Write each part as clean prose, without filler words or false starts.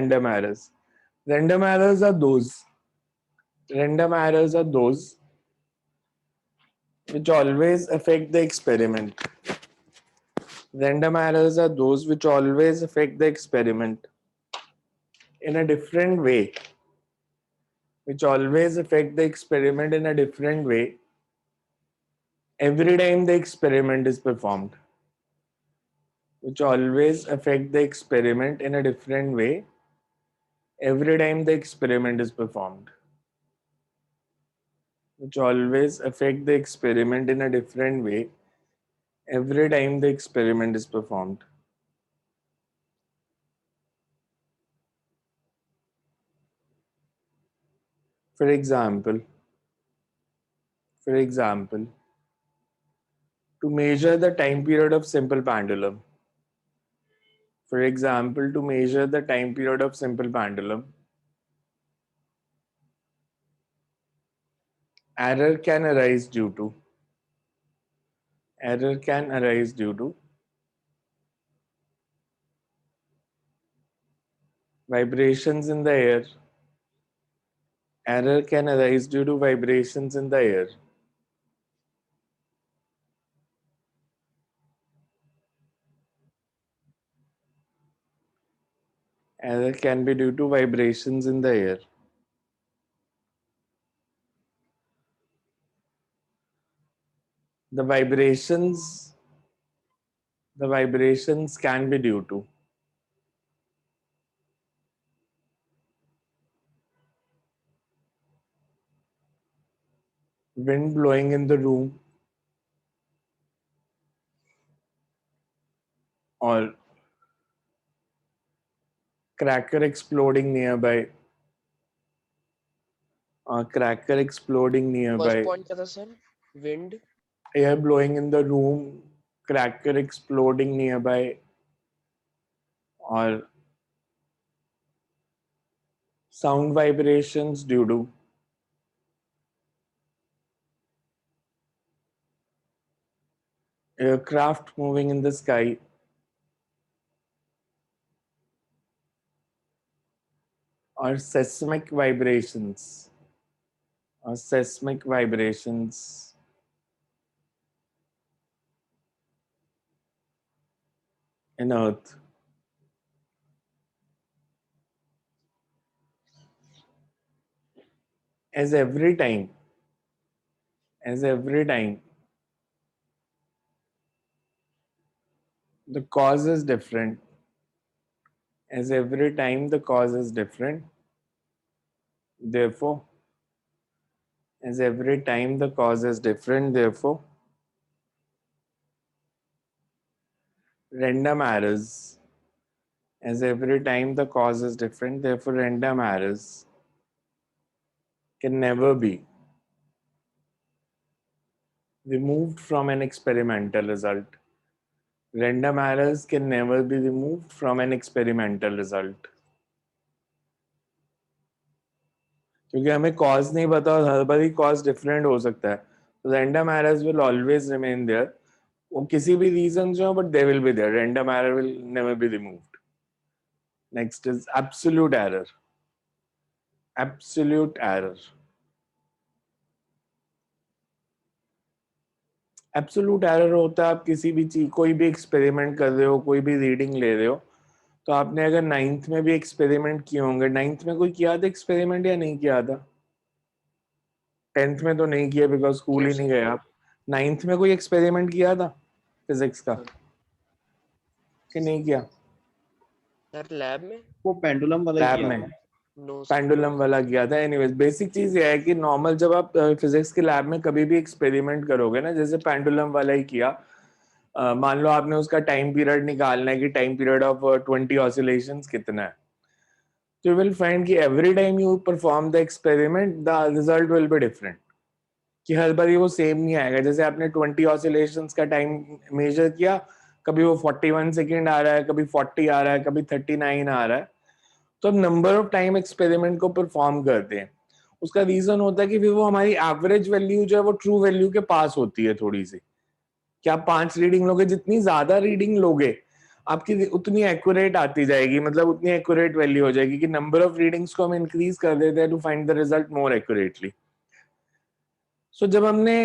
random errors. Random errors are those. Random errors are those which always affect the experiment. Random errors are those which always affect the experiment in a different way. Which always affect the experiment in a different way every time the experiment is performed. Which always affect the experiment in a different way every time the experiment is performed. Which always affect the experiment in a different way every time the experiment is performed. For example, to measure the time period of simple pendulum. For example, to measure the time period of simple pendulum, error can arise due to vibrations in the air. Error can arise due to vibrations in the air. Error can be due to vibrations in the air. The vibrations can be due to wind blowing in the room or cracker exploding nearby. First point क्या था sir? Wind, Air blowing in the room, cracker exploding nearby, or sound vibrations due to aircraft moving in the sky, or seismic vibrations, in Earth. As every time the cause is different. As every time the cause is different, therefore, as every time the cause is different, therefore, random errors. As every time the cause is different, therefore, random errors can never be removed from an experimental result. Random errors can never be removed from an experimental result. क्योंकि हमें cause नहीं पता और हर बार ही cause different हो सकता है, तो random errors will always remain there. वो किसी भी रीजन से हो, but they will be there. Random error will never be removed. Next is absolute error. Absolute error. Absolute error होता है आप किसी भी चीज, कोई भी एक्सपेरिमेंट कर रहे हो, कोई भी रीडिंग ले रहे हो, तो आपने अगर 9th में भी एक्सपेरिमेंट किए होंगे, 9th में कोई किया था एक्सपेरिमेंट या नहीं किया था? 10th में तो नहीं किया बिकॉज स्कूल नो ही नहीं सर। गए आप. 9th में कोई एक्सपेरिमेंट किया था फिजिक्स का कि नहीं किया? सर लैब में? वो पेंडुलम वाला ही लैब किया में था। No sir. पेंडुलम वाला किया था. एनीवेज, बेसिक चीज ये है कि नॉर्मल जब आप फिजिक्स के लैब में कभी भी एक्सपेरिमेंट करोगे ना, जैसे पेंडुलम वाला ही किया, मान लो आपने उसका टाइम पीरियड निकालना है कि टाइम पीरियड ऑफ 20 ऑसिलेशंस कितना है, तो यू विल फाइंड कि every time you perform the experiment the result will be different. कि हर बार वो सेम नहीं आएगा. जैसे आपने 20 ऑसिलेशंस का टाइम मेजर किया, कभी वो 41 सेकेंड आ रहा है, कभी 40 आ रहा है, कभी 39 आ रहा है. तो हम नंबर ऑफ टाइम एक्सपेरिमेंट को परफॉर्म करते हैं. उसका रीजन होता है कि फिर वो हमारी एवरेज वैल्यू जो है वो ट्रू वैल्यू के पास होती है थोड़ी सी. कि आप 5 रीडिंग लोगे, जितनी ज्यादा रीडिंग लोगे आपकी उतनी एक्यूरेट आती जाएगी, मतलब उतनी एक्यूरेट वैल्यू हो जाएगी कि नंबर ऑफ रीडिंग्स को हम इंक्रीज कर देते हैं to find the result more accurately. So जब हमने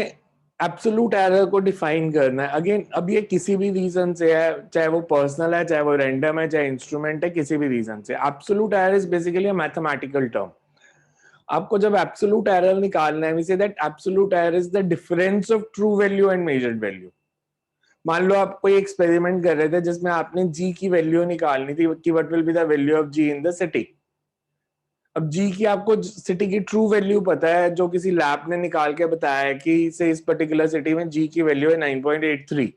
एब्सोल्यूट एरर को डिफाइन करना है, अगेन अब ये किसी भी रीजन से है, चाहे वो पर्सनल है, चाहे वो रैंडम है, चाहे इंस्ट्रूमेंट है, किसी भी रीजन से, absolute error is basically a mathematical term. आपको जब एब्सोल्यूट एरर निकालना है, we say that absolute error is the difference of true value and measured value. मान लो आप कोई एक्सपेरिमेंट कर रहे थे जिसमें आपने जी की वैल्यू निकालनी थी कि what will be the value of G in the city. अब जी की आपको सिटी की ट्रू वैल्यू पता है, जो किसी लैब ने निकाल के बताया है कि से इस पर्टिकुलर सिटी में जी की वैल्यू है 9.83।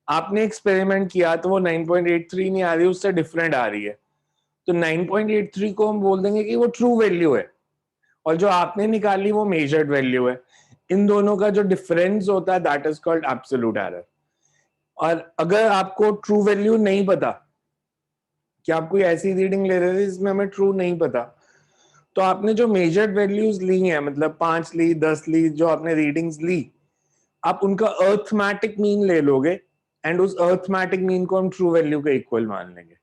आपने एक्सपेरिमेंट किया तो वो 9.83 नहीं आ रही, उससे डिफरेंट आ रही है, तो 9.83 को हम बोल देंगे कि वो ट्रू वैल्यू है, और जो आपने निकाली वो मेजर्ड वैल्यू है। इन दोनों का जो डिफरेंस होता है that is called absolute error. और अगर आपको ट्रू वैल्यू नहीं पता, कि आप कोई ऐसी रीडिंग ले रहे थे जिसमें हमें ट्रू नहीं पता, तो आपने जो मेजर्ड वैल्यूज ली हैं, मतलब 5 ली, 10 ली, जो आपने रीडिंग्स ली, आप उनका अर्थमेटिक मीन ले लोगे, एंड उस अर्थमेटिक मीन को हम ट्रू वैल्यू के इक्वल मान लेंगे।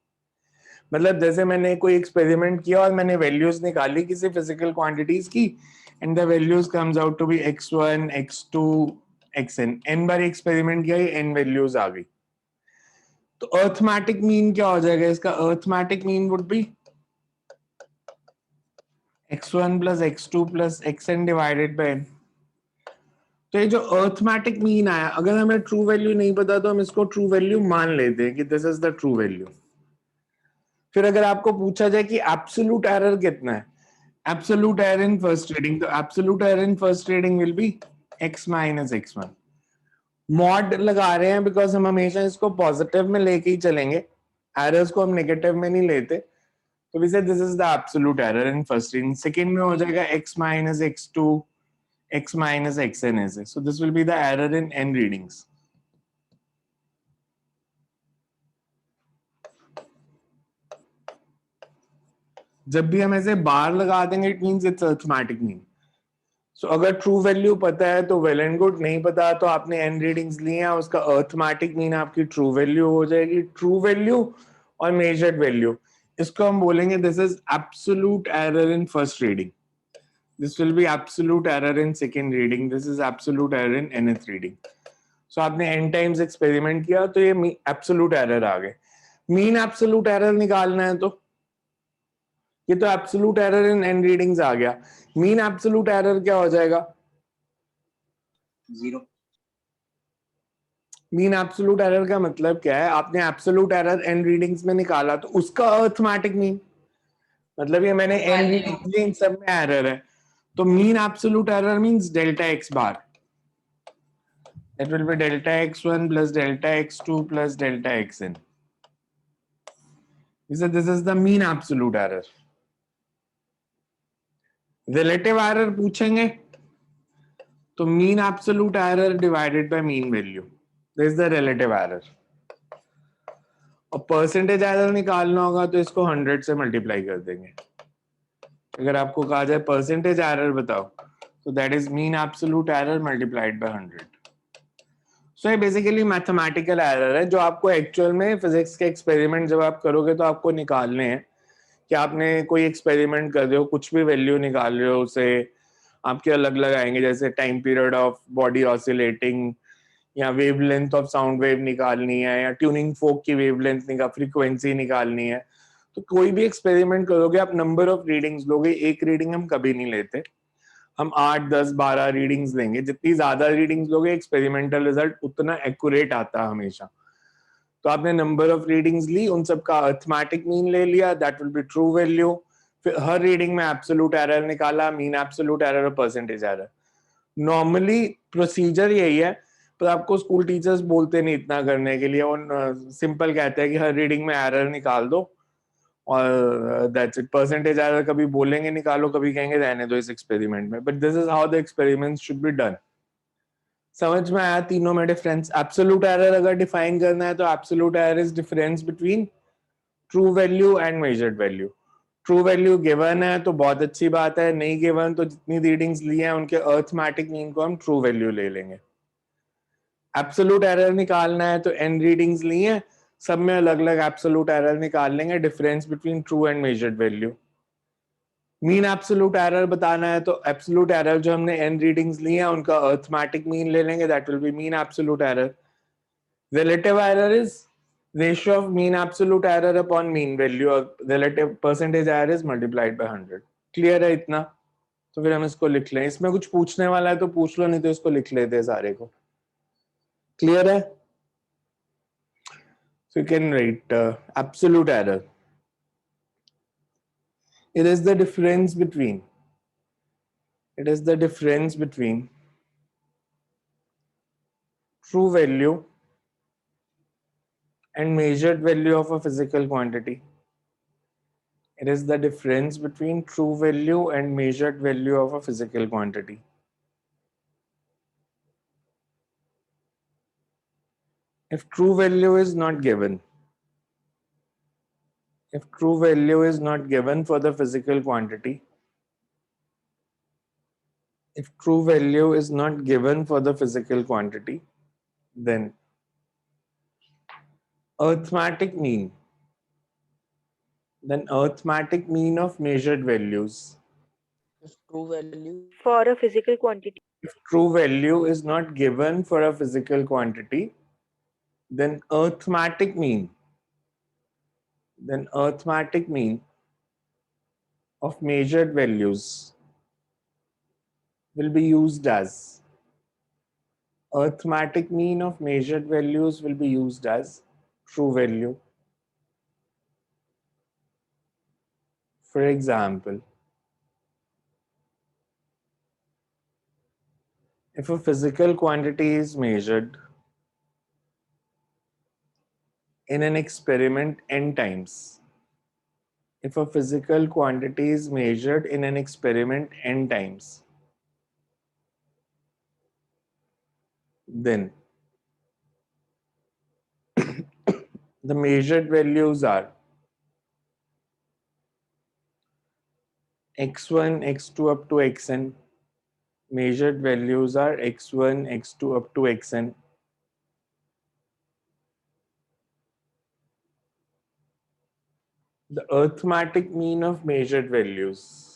मतलब जैसे मैंने कोई एक्सपेरिमेंट किया और मैंने वैल्यूज निकाली किसी फिजिकल क्वांटिटीज की, and the values comes out to be x1 x2 xn, n बार एक्सपेरिमेंट किया, ये n वैल्यूज आ गई, तो अर्थमेटिक मीन क्या हो जाएगा इसका? Arithmetic mean would be x1 plus x2 plus xn divided by n। तो ये जो अर्थमेटिक मीन आया, अगर हमें ट्रू वैल्यू नहीं पता तो हम इसको ट्रू वैल्यू मान लेते हैं कि this is the true value. फिर अगर आपको पूछा जाए कि एब्सोल्यूट एरर कितना है, absolute error in first reading, तो absolute error in first reading will be x minus x1। Mod लगा रहे हैं बिकॉज हम हमेशा इसको पॉजिटिव में लेके ही चलेंगे, एरर्स को हम नेगेटिव में नहीं लेते, तो वी से this is the absolute error in first reading. Second में हो जाएगा x minus x2 x minus xn ऐसे, so this will be the error in n readings। जब भी हम ऐसे बार लगा देंगे it means it's arithmetic mean. So अगर ट्रू वैल्यू पता है तो वेल एंड गुड, नहीं पता तो आपने n रीडिंग्स लिए हैं, उसका अर्थमेटिक मीन आपकी ट्रू वैल्यू हो जाएगी। ट्रू वैल्यू और मेजर्ड वैल्यू, इसको हम बोलेंगे this is absolute error in first reading, this will be absolute error in second reading, this is absolute error in nth reading। so आपने n times experiment किया तो ये एब्सोल्यूट एरर आ गए। Mean absolute error निकालना है तो ये तो absolute error in n readings आ गया, मीन एब्सोल्यूट एरर क्या हो जाएगा? 0। मीन एब्सोल्यूट एरर का मतलब क्या है? आपने एब्सोल्यूट एरर n रीडिंग्स में निकाला तो उसका अर्थमेटिक मीन, मतलब ये मैंने n रीडिंग्स ली, इन सब में एरर है, तो mean absolute error means delta x bar, that will be delta x1 plus delta x2 plus delta xn। this is the mean absolute error। relative error पूछेंगे तो mean absolute error divided by mean value, this is the relative error। और percentage error निकालना होगा तो इसको 100 से multiply कर देंगे। अगर आपको कहा जाए percentage error बताओ तो that is mean absolute error multiplied by 100। सो ये बेसिकली मैथमेटिकल एरर है जो आपको एक्चुअल में फिजिक्स के एक्सपेरिमेंट जब आप करोगे तो आपको निकालने हैं, कि आपने कोई एक्सपेरिमेंट कर रहे हो, कुछ भी वैल्यू निकाल रहे हो, उसे आपके अलग अलग आएंगे, जैसे time period of body oscillating, या वेवलेंथ ऑफ साउंड वेव निकालनी है, या ट्यूनिंग फोक की वेवलेंथ निकाल, फ्रीक्वेंसी निकालनी है। तो कोई भी एक्सपेरिमेंट करोगे आप नंबर ऑफ रीडिंग्स लोगे, एक रीडिंग हम कभी नहीं लेते, हम 8, 10, 12 रीडिंग्स लेंगे। जितनी ज्यादा रीडिंग्स लोगे एक्सपेरिमेंटल रिजल्ट उतना एक्यूरेट आता है हमेशा। तो आपने नंबर ऑफ रीडिंग्स ली, उन सब का अर्थमेटिक मीन ले लिया, that will B true value. फिर हर रीडिंग में एब्सोल्यूट एरर निकाला, मीन एब्सोल्यूट एरर और परसेंटेज एरर। नॉर्मली प्रोसीजर यही है, पर आपको स्कूल टीचर्स बोलते नहीं इतना करने के लिए, वो सिंपल कहते हैं कि हर रीडिंग में एरर निकाल दो और दैट्स इट। परसेंटेज एरर कभी बोलेंगे निकालो, कभी कहेंगे रहने दो इस एक्सपेरिमेंट में, but this is how the experiments should be done. समझ में आया तीनों में डिफरेंस? एब्सोल्यूट एरर अगर डिफाइन करना है तो absolute error is difference between true value and measured value. True value given है तो बहुत अच्छी बात है, नहीं गिवन तो जितनी रीडिंग्स ली हैं उनके अर्थमेटिक मीन को हम ट्रू वैल्यू ले लेंगे। एब्सोल्यूट एरर निकालना है तो n रीडिंग्स ली हैं, सब में अलग अलग एब्सोल्यूट एरर निकाल लेंगे, difference between true and measured value. Mean absolute error बताना है तो एब्सोल्यूट एरर जो हमने n रीडिंग्स ली हैं उनका अरिथमेटिक मीन ले लेंगे, that will be mean absolute error. Relative error is ratio of mean absolute error upon mean value, और relative percentage error is multiplied by 100। Clear है इतना? तो फिर हम इसको लिख लें, इसमें कुछ पूछने वाला है तो पूछ लो, नहीं तो इसको लिख लेते हैं सारे को। क्लियर है? So you can write absolute error. It is the difference between true value and measured value of a physical quantity. It is the difference between true value and measured value of a physical quantity. If true value is not given, for the physical quantity, then arithmetic mean of measured values. If true value For a physical quantity. If true value is not given for a physical quantity, then arithmetic mean of measured values will be used as true value. For example, if a physical quantity is measured in an experiment n times, then the measured values are x1, x2 up to xn. Measured values are x1, x2 up to xn. The arithmetic mean of measured values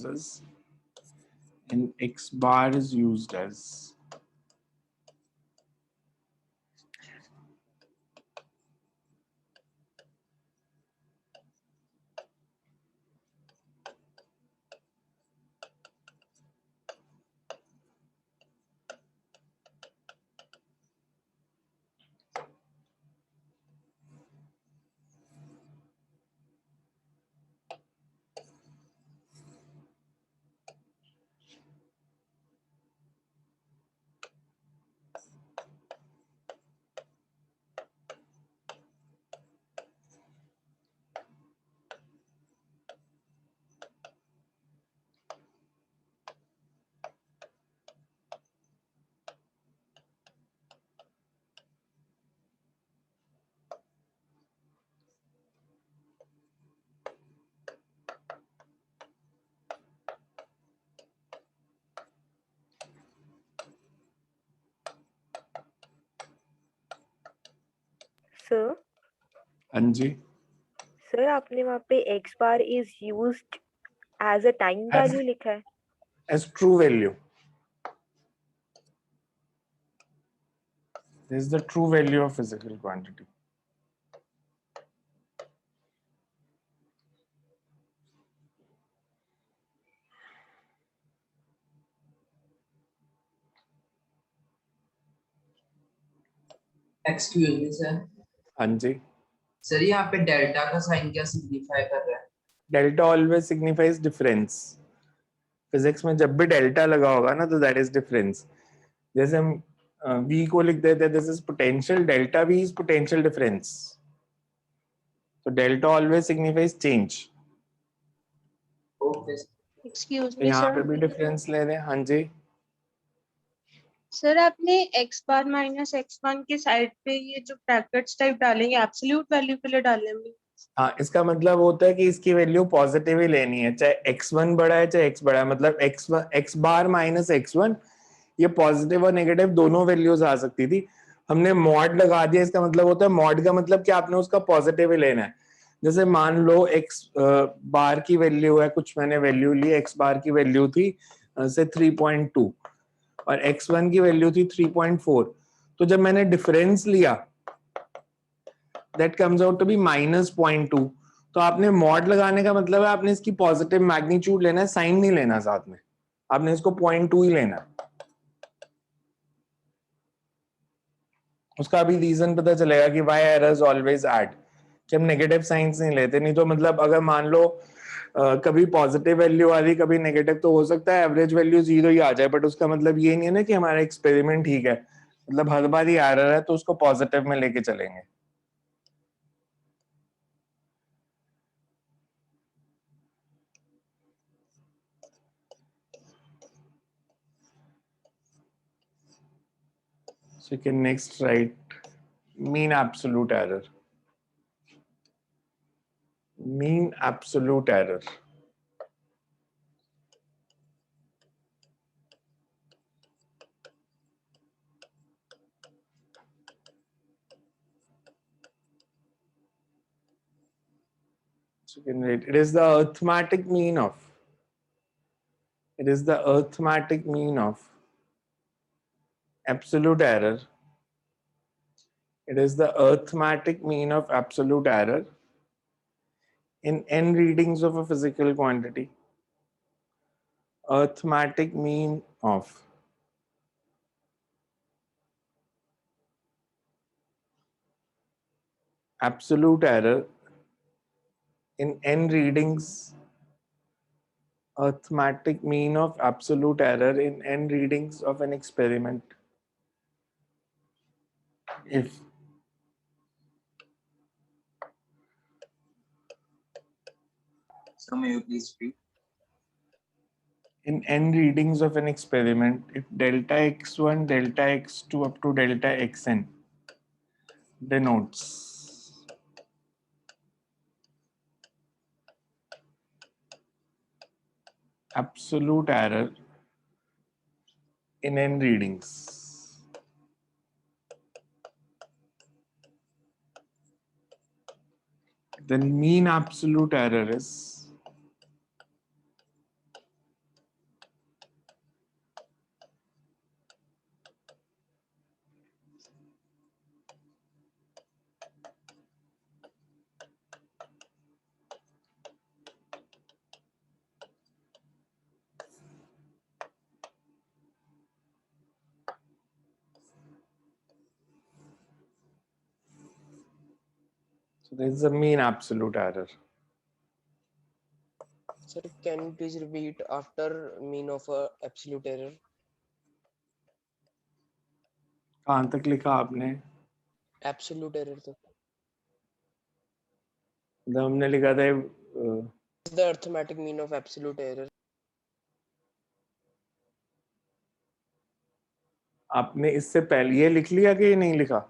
is, and x bar is used as Sir, Anji sir आपने वहाँ पे x bar is used as a time value लिखा है. as true value. This is the true value of physical quantity. Excuse me sir. हाँ जी। Sir यहाँ पे delta का साइन क्या सिग्निफाई कर रहा है? Delta always signifies difference. Physics में जब भी डेल्टा लगा होगा ना तो दैट इज डिफरेंस। जैसे हम v को लिख देते हैं, this is potential, delta v is potential difference. तो delta always signifies change. Okay. Excuse तो मी यहाँ पे सर। भी डिफरेंस ले रहे हैं। हाँ जी, सर आपने x बार माइनस x1 के साइड पे ये जो ब्रैकेट्स टाइप डालेंगे एब्सोल्यूट वैल्यू के लिए डालेंगे। हाँ, इसका मतलब होता है कि इसकी वैल्यू पॉजिटिव ही लेनी है, चाहे x1 बड़ा है चाहे x बड़ा है। मतलब x बार माइनस x1, ये पॉजिटिव और नेगेटिव दोनों वैल्यूज आ सकती थी। हमने मॉड लगा दिया, इसका मतलब होता है मॉड का मतलब कि आपने उसका पॉजिटिव ही लेना है। जैसे मान लो x बार की वैल्यू है, कुछ मैंने वैल्यू ली, x बार की वैल्यू थी से 3.2 और x1 की वैल्यू थी 3.4। तो जब मैंने डिफरेंस लिया that comes out to be -0.2, तो आपने मॉड लगाने का मतलब है आपने इसकी पॉजिटिव मैग्नीट्यूड लेना है, साइन नहीं लेना साथ में, आपने इसको 0.2 ही लेना है। उसका अभी रीजन पता चलेगा कि why errors always add, कि हम नेगेटिव साइंस नहीं लेते। नहीं तो मतलब अगर मान लो कभी पॉजिटिव वैल्यू आ रही कभी नेगेटिव, तो हो सकता है एवरेज वैल्यू 0 ही आ जाए, बट उसका मतलब ये नहीं है ना कि हमारा एक्सपेरिमेंट ठीक है। मतलब हर बार ही एरर है तो उसको पॉजिटिव में लेके चलेंगे। So you can next write mean absolute error. Mean absolute error. So you can write, it is the arithmetic mean of. It is the arithmetic mean of absolute error. It is the arithmetic mean of absolute error in n readings of a physical quantity. Arithmetic mean of absolute error in n readings. Arithmetic mean of absolute error in n readings of an experiment. If So may you please repeat? in n readings of an experiment, if delta x1, delta x2 up to delta xn denotes absolute error in n readings, then mean absolute error is so this is the mean absolute error. Sir, can you please repeat after mean of absolute error? कहाँ तक लिखा आपने? Absolute error तो मतलब हमने लिखा था the arithmetic mean of absolute error. आपने इससे पहले ये लिख लिया कि ये नहीं लिखा?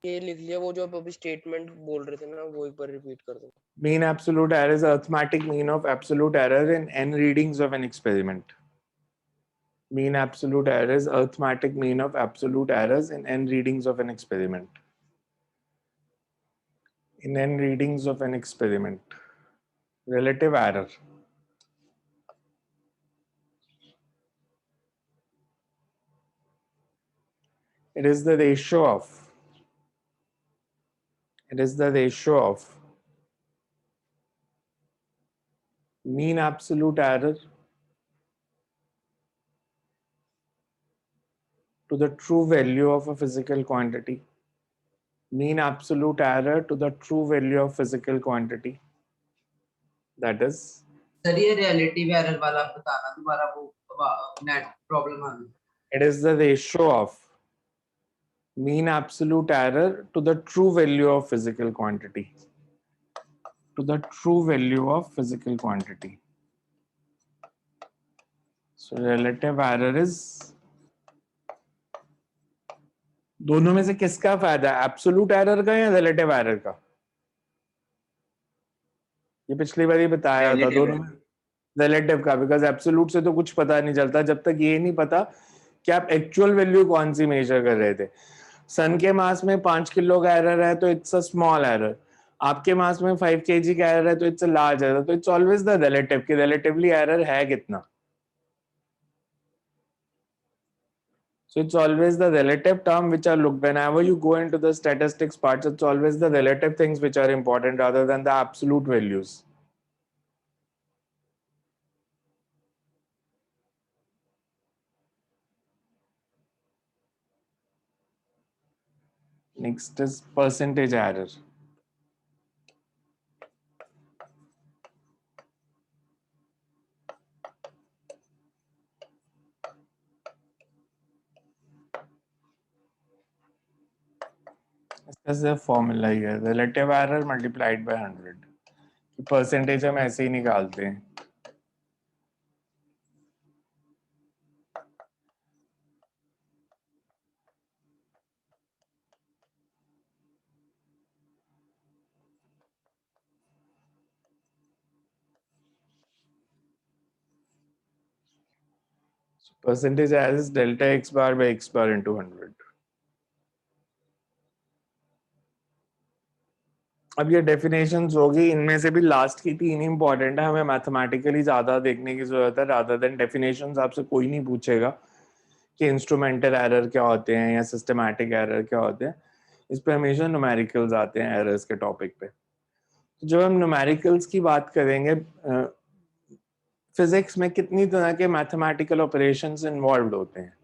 ये लिख लिया, वो जो आप अभी स्टेटमेंट बोल रहे थे ना वो एक बार रिपीट कर दो। Mean absolute error is arithmetic mean of absolute error in n readings of an experiment. Mean absolute error is arithmetic mean of absolute errors in n readings of an experiment. In n readings of an experiment. Relative error. It is the ratio of. It is the ratio of mean absolute error to the true value of a physical quantity. Mean absolute error to the true value of physical quantity. That is. Sir ये relative error वाला बताना दोबारा, वो net problem आ गई। It is the ratio of mean absolute error to the true value of physical quantity. to the true value of physical quantity. So relative error is, दोनों में से किसका फायदा है, एब्सोल्यूट एरर का या रिलेटिव एरर का? ये पिछली बार ही बताया था, दोनों में रिलेटिव का, बिकॉज एब्सोल्यूट से तो कुछ पता नहीं चलता जब तक ये नहीं पता कि आप एक्चुअल वैल्यू कौन सी मेजर कर रहे थे। सन के मास में 5 किलो का एरर है तो इट्स अ स्मॉल एरर, आपके मास में 5 kg का एरर है तो इट्स अ लार्ज एरर। तो इट्स ऑलवेज द रिलेटिव कि रिलेटिवली एरर है कितना। So it's always the relative term which are looked, whenever you go into the statistics parts, it's always the relative things which are important rather than the absolute values. Next is percentage error. इसका formula ही है relative error multiplied by 100। Percentage हम ऐसे ही निकालते हैं। Percentage error is delta x bar by x bar into 100. अब ये definitions होगी, इनमें से भी लास्ट की 3 इंपॉर्टेंट है, हमें मैथमेटिकली ज्यादा देखने की जरूरत है रादर देन डेफिनेशंस। आपसे कोई नहीं पूछेगा कि इंस्ट्रूमेंटल एरर क्या होते हैं या सिस्टमैटिक एरर क्या होते हैं, इस पे हमेशा न्यूमेरिकल्स आते हैं एरर्स के टॉपिक पे। तो जब हम न्यूमेरिकल्स की बात करेंगे, फिजिक्स में कितनी तरह के मैथमेटिकल ऑपरेशंस इन्वॉल्व होते हैं।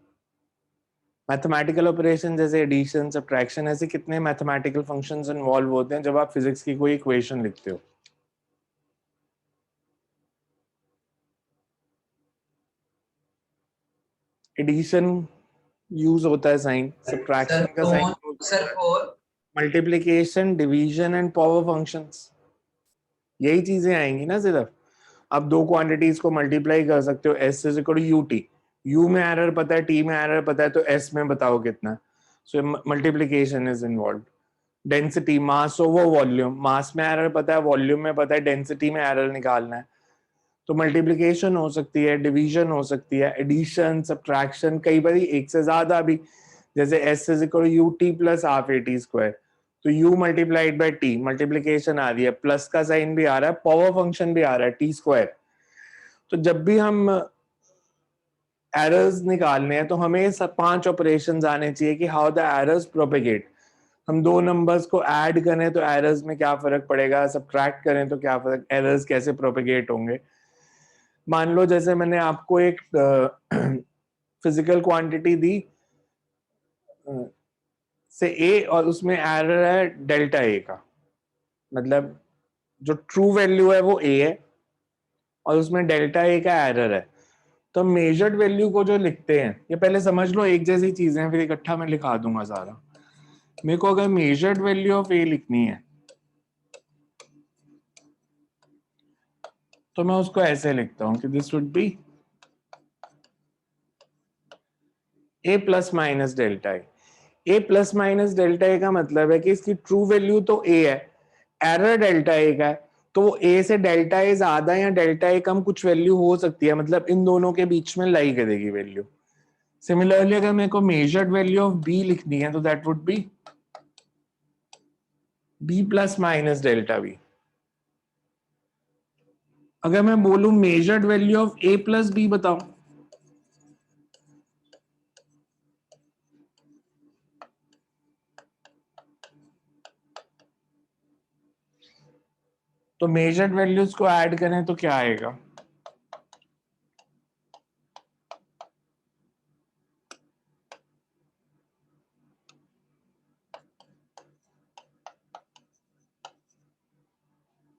मैथमेटिकल ऑपरेशन जैसे एडिशन, सब्ट्रैक्शन, ऐसे कितने मैथमेटिकल फंक्शंस इन्वॉल्व होते हैं जब आप फिजिक्स की कोई इक्वेशन लिखते हो। एडिशन यूज होता है साइन, सब्ट्रैक्शन का sign sir 4, multiplication, division and power functions, यही चीजें आएंगी ना। सिर्फ आप दो क्वांटिटीज को मल्टीप्लाई कर सकते हो, s is equal to u t, u में एरर पता है, टी में एरर पता है, तो एस में बताओ कितना। So multiplication is involve. Density, mass over volume, mass में एरर पता है, वॉल्यूम में पता है, डेंसिटी में एरर निकालना है, तो मल्टीप्लिकेशन हो सकती है, डिवीजन हो सकती है, एडिशन, सब्ट्रैक्शन, कई बार एक से ज्यादा भी, जैसे s is equal u t plus half a t square, तो u multiplied by t, multiplication आ रही है, प्लस का साइन भी आ रहा है, पावर फंक्शन भी आ रहा है, टी स्क्वायर। तो जब भी हम एरर्स निकालने हैं तो हमें सब 5 ऑपरेशंस आने चाहिए कि हाउ द एरर्स प्रोपेगेट। हम दो नंबर्स को ऐड करें तो एरर्स में क्या फर्क पड़ेगा, सब्ट्रैक्ट करें तो क्या फर्क, एरर्स कैसे प्रोपेगेट होंगे। मान लो जैसे मैंने आपको एक फिजिकल क्वांटिटी दी से ए, और उसमें एरर है डेल्टा ए का, मतलब जो ट्रू वैल्यू है वो ए है और उसमें डेल्टा ए का एरर है। तो मेजर्ड वैल्यू को जो लिखते हैं, ये पहले समझ लो एक जैसी चीजें हैं, फिर इकट्ठा मैं लिखा दूंगा सारा। मेरे को अगर मेजर्ड वैल्यू ऑफ ए लिखनी है तो मैं उसको ऐसे लिखता हूं कि this would be a plus minus delta a. A plus minus delta a का मतलब है कि इसकी ट्रू वैल्यू तो ए है, एरर डेल्टा ए का है, तो वो ए से डेल्टा ए ज्यादा या डेल्टा ए कम कुछ वैल्यू हो सकती है, मतलब इन दोनों के बीच में लाई करेगी वैल्यू। सिमिलरली अगर मेरे को मेजर्ड वैल्यू ऑफ बी लिखनी है तो that would be b plus minus delta b. अगर मैं बोलूं measured value of a plus b बताओ, तो मेजर्ड वैल्यूज को ऐड करें तो क्या आएगा,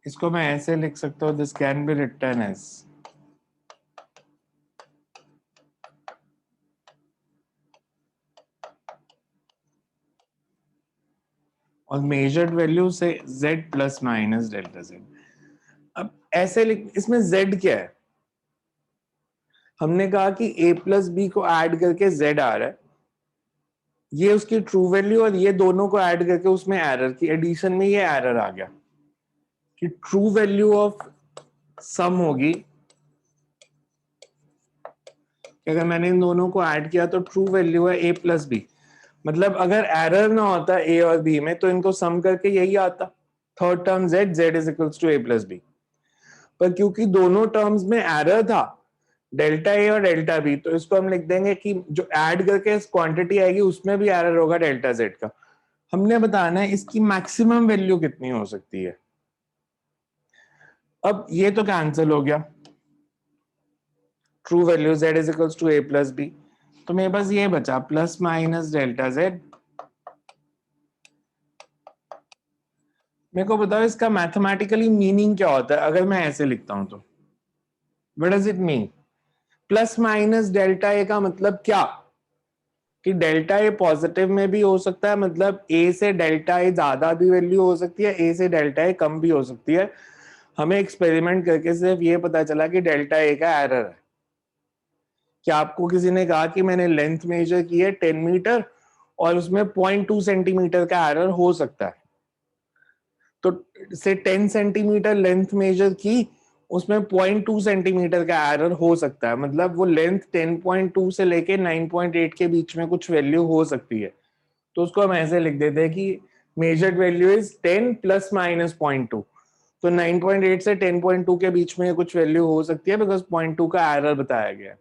इसको मैं ऐसे लिख सकता हूं, this can be written as और मेजर्ड वैल्यू से z plus minus delta z। अब ऐसे लिख, इसमें z क्या है? हमने कहा कि a प्लस बी को ऐड करके z आ रहा है, ये उसकी ट्रू वैल्यू, और ये दोनों को ऐड करके उसमें एरर की एडिशन में ये एरर आ गया कि ट्रू वैल्यू ऑफ सम होगी कि अगर मैंने इन दोनों को ऐड किया तो ट्रू वैल्यू है a प्लस बी। मतलब अगर एरर ना होता a और b में तो इनको सम करके यही आता, third term z is equals to a plus b. पर क्योंकि दोनों टर्म्स में एरर था डेल्टा a और डेल्टा b, तो इसको हम लिख देंगे कि जो ऐड करके इस क्वांटिटी आएगी उसमें भी एरर होगा डेल्टा z का। हमने बताना है इसकी मैक्सिमम वैल्यू कितनी हो सकती है। अब ये तो कैंसिल हो गया, true value z is equals to a plus b, तो मेरे पास ये बचा प्लस माइनस डेल्टा z। मेरे को बताओ इसका मैथमेटिकली मीनिंग क्या होता है अगर मैं ऐसे लिखता हूं तो? What does it mean? Plus minus delta a का मतलब क्या? कि डेल्टा ए पॉजिटिव में भी हो सकता है, मतलब ए से डेल्टा ए ज्यादा भी वैल्यू हो सकती है, ए से डेल्टा ए कम भी हो सकती है। हमें एक्सपेरिमेंट करके सिर्फ ये पता चला कि डेल्टा ए का एरर है। क्या आपको किसी ने कहा कि मैंने लेंथ मेजर की है 10 मीटर और उसमें 0.2 सेंटीमीटर का एरर हो सकता है, तो से 10 सेंटीमीटर लेंथ मेजर की, उसमें 0.2 सेंटीमीटर का एरर हो सकता है, मतलब वो लेंथ 10.2 से लेके 9.8 के बीच में कुछ वैल्यू हो सकती है। तो उसको हम ऐसे लिख देते हैं कि measured value is 10 plus minus 0.2, तो 9.8 से 10.2 के बीच में कुछ वैल्यू हो सकती है बिकॉज 0.2 का एरर बताया गया।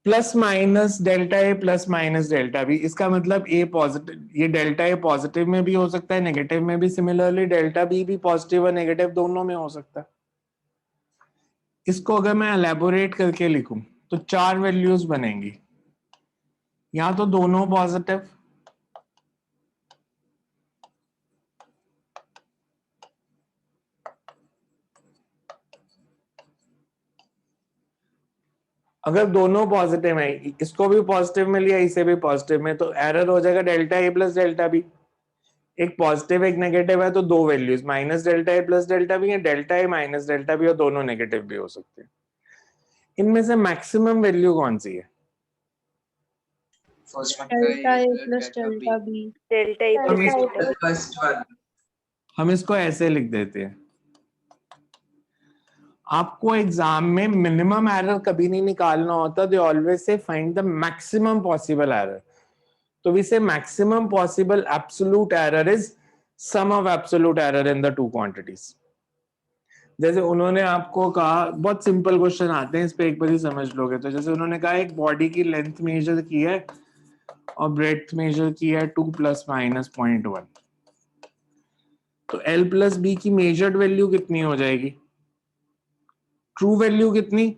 प्लस माइनस डेल्टा ए प्लस माइनस डेल्टा बी, इसका मतलब ए पॉजिटिव, ये डेल्टा ए पॉजिटिव में भी हो सकता है, नेगेटिव में भी, सिमिलरली डेल्टा बी भी पॉजिटिव और नेगेटिव दोनों में हो सकता है। इसको अगर मैं एलैबोरेट करके लिखूं तो चार वैल्यूज बनेंगी, या तो दोनों पॉजिटिव, अगर दोनों पॉजिटिव है, इसको भी पॉजिटिव में लिया इसे भी पॉजिटिव में, तो एरर हो जाएगा delta A plus delta B. एक पॉजिटिव एक नेगेटिव है तो दो वैल्यूज माइनस डेल्टा ए प्लस डेल्टा बी है, डेल्टा ए माइनस डेल्टा बी, और दोनों नेगेटिव भी हो सकते हैं। इनमें से मैक्सिमम वैल्यू कौन सी है? First one delta A plus delta B. Delta A हम प्लस इसको डेल्टा फर्स्ट वन हम इसको ऐसे लिख देते हैं, आपको एग्जाम में मिनिमम एरर कभी नहीं निकालना होता, they always say find the maximum possible error. तो we say maximum possible absolute error is sum of absolute error in the two quantities. जैसे उन्होंने आपको कहा, बहुत सिंपल क्वेश्चन आते हैं इस पे, एक बार ही समझ लोगे तो, जैसे उन्होंने कहा एक बॉडी की लेंथ मेजर की है और ब्रेड्थ मेजर की है 2 प्लस माइनस 0.1, तो L प्लस बी की मेजर्ड वैल्यू कितनी हो जाएगी? ट्रू वैल्यू कितनी?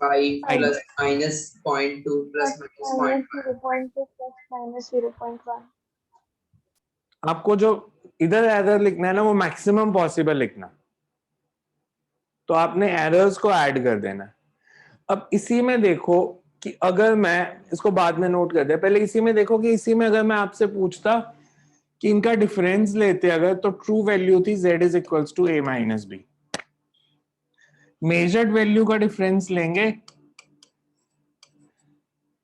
5 plus minus 0.2 plus minus 0.1। Minus 0.1। आपको जो इधर एरर लिखना है ना, वो मैक्सिमम पॉसिबल लिखना, तो आपने एरर्स को ऐड कर देना। अब इसी में देखो कि अगर मैं इसको बाद में नोट कर दे, पहले इसी में देखो कि इसी में अगर मैं आपसे पूछता कि इनका डिफरेंस लेते अगर, तो ट्रू वैल्यू थी z is equals to a minus b. Measured value का डिफरेंस लेंगे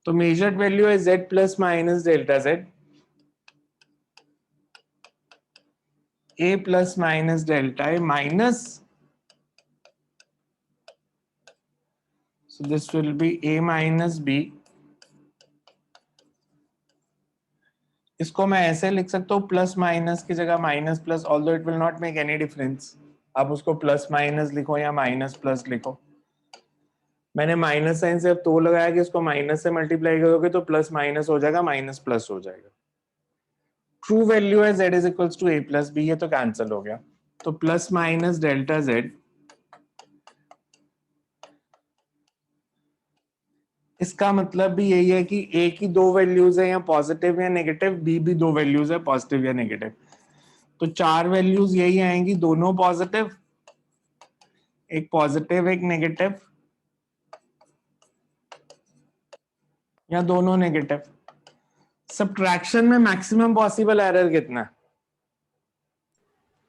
तो मेजर्ड वैल्यू है z plus minus delta z, a plus minus delta a minus, so this will be a minus b। इसको मैं ऐसे लिख सकता हूँ प्लस माइनस की जगह minus plus, although it will not make any difference, आप उसको प्लस माइनस लिखो या माइनस प्लस लिखो। मैंने माइनस साइन सिर्फ तो लगाया कि इसको माइनस से मल्टीप्लाई करोगे तो प्लस माइनस हो जाएगा, माइनस प्लस हो जाएगा। ट्रू वैल्यू है z is equals to a plus b, ये तो कैंसिल हो गया, तो प्लस माइनस डेल्टा z, इसका मतलब भी यही है कि a की दो वैल्यूज है, या पॉजिटिव या नेगेटिव, b भी दो वैल्यूज है, पॉजिटिव या नेगेटिव, तो चार वैल्यूज यही आएंगी, दोनों पॉजिटिव, एक पॉजिटिव एक नेगेटिव, या दोनों नेगेटिव। सब्ट्रैक्शन में मैक्सिमम पॉसिबल एरर कितना है?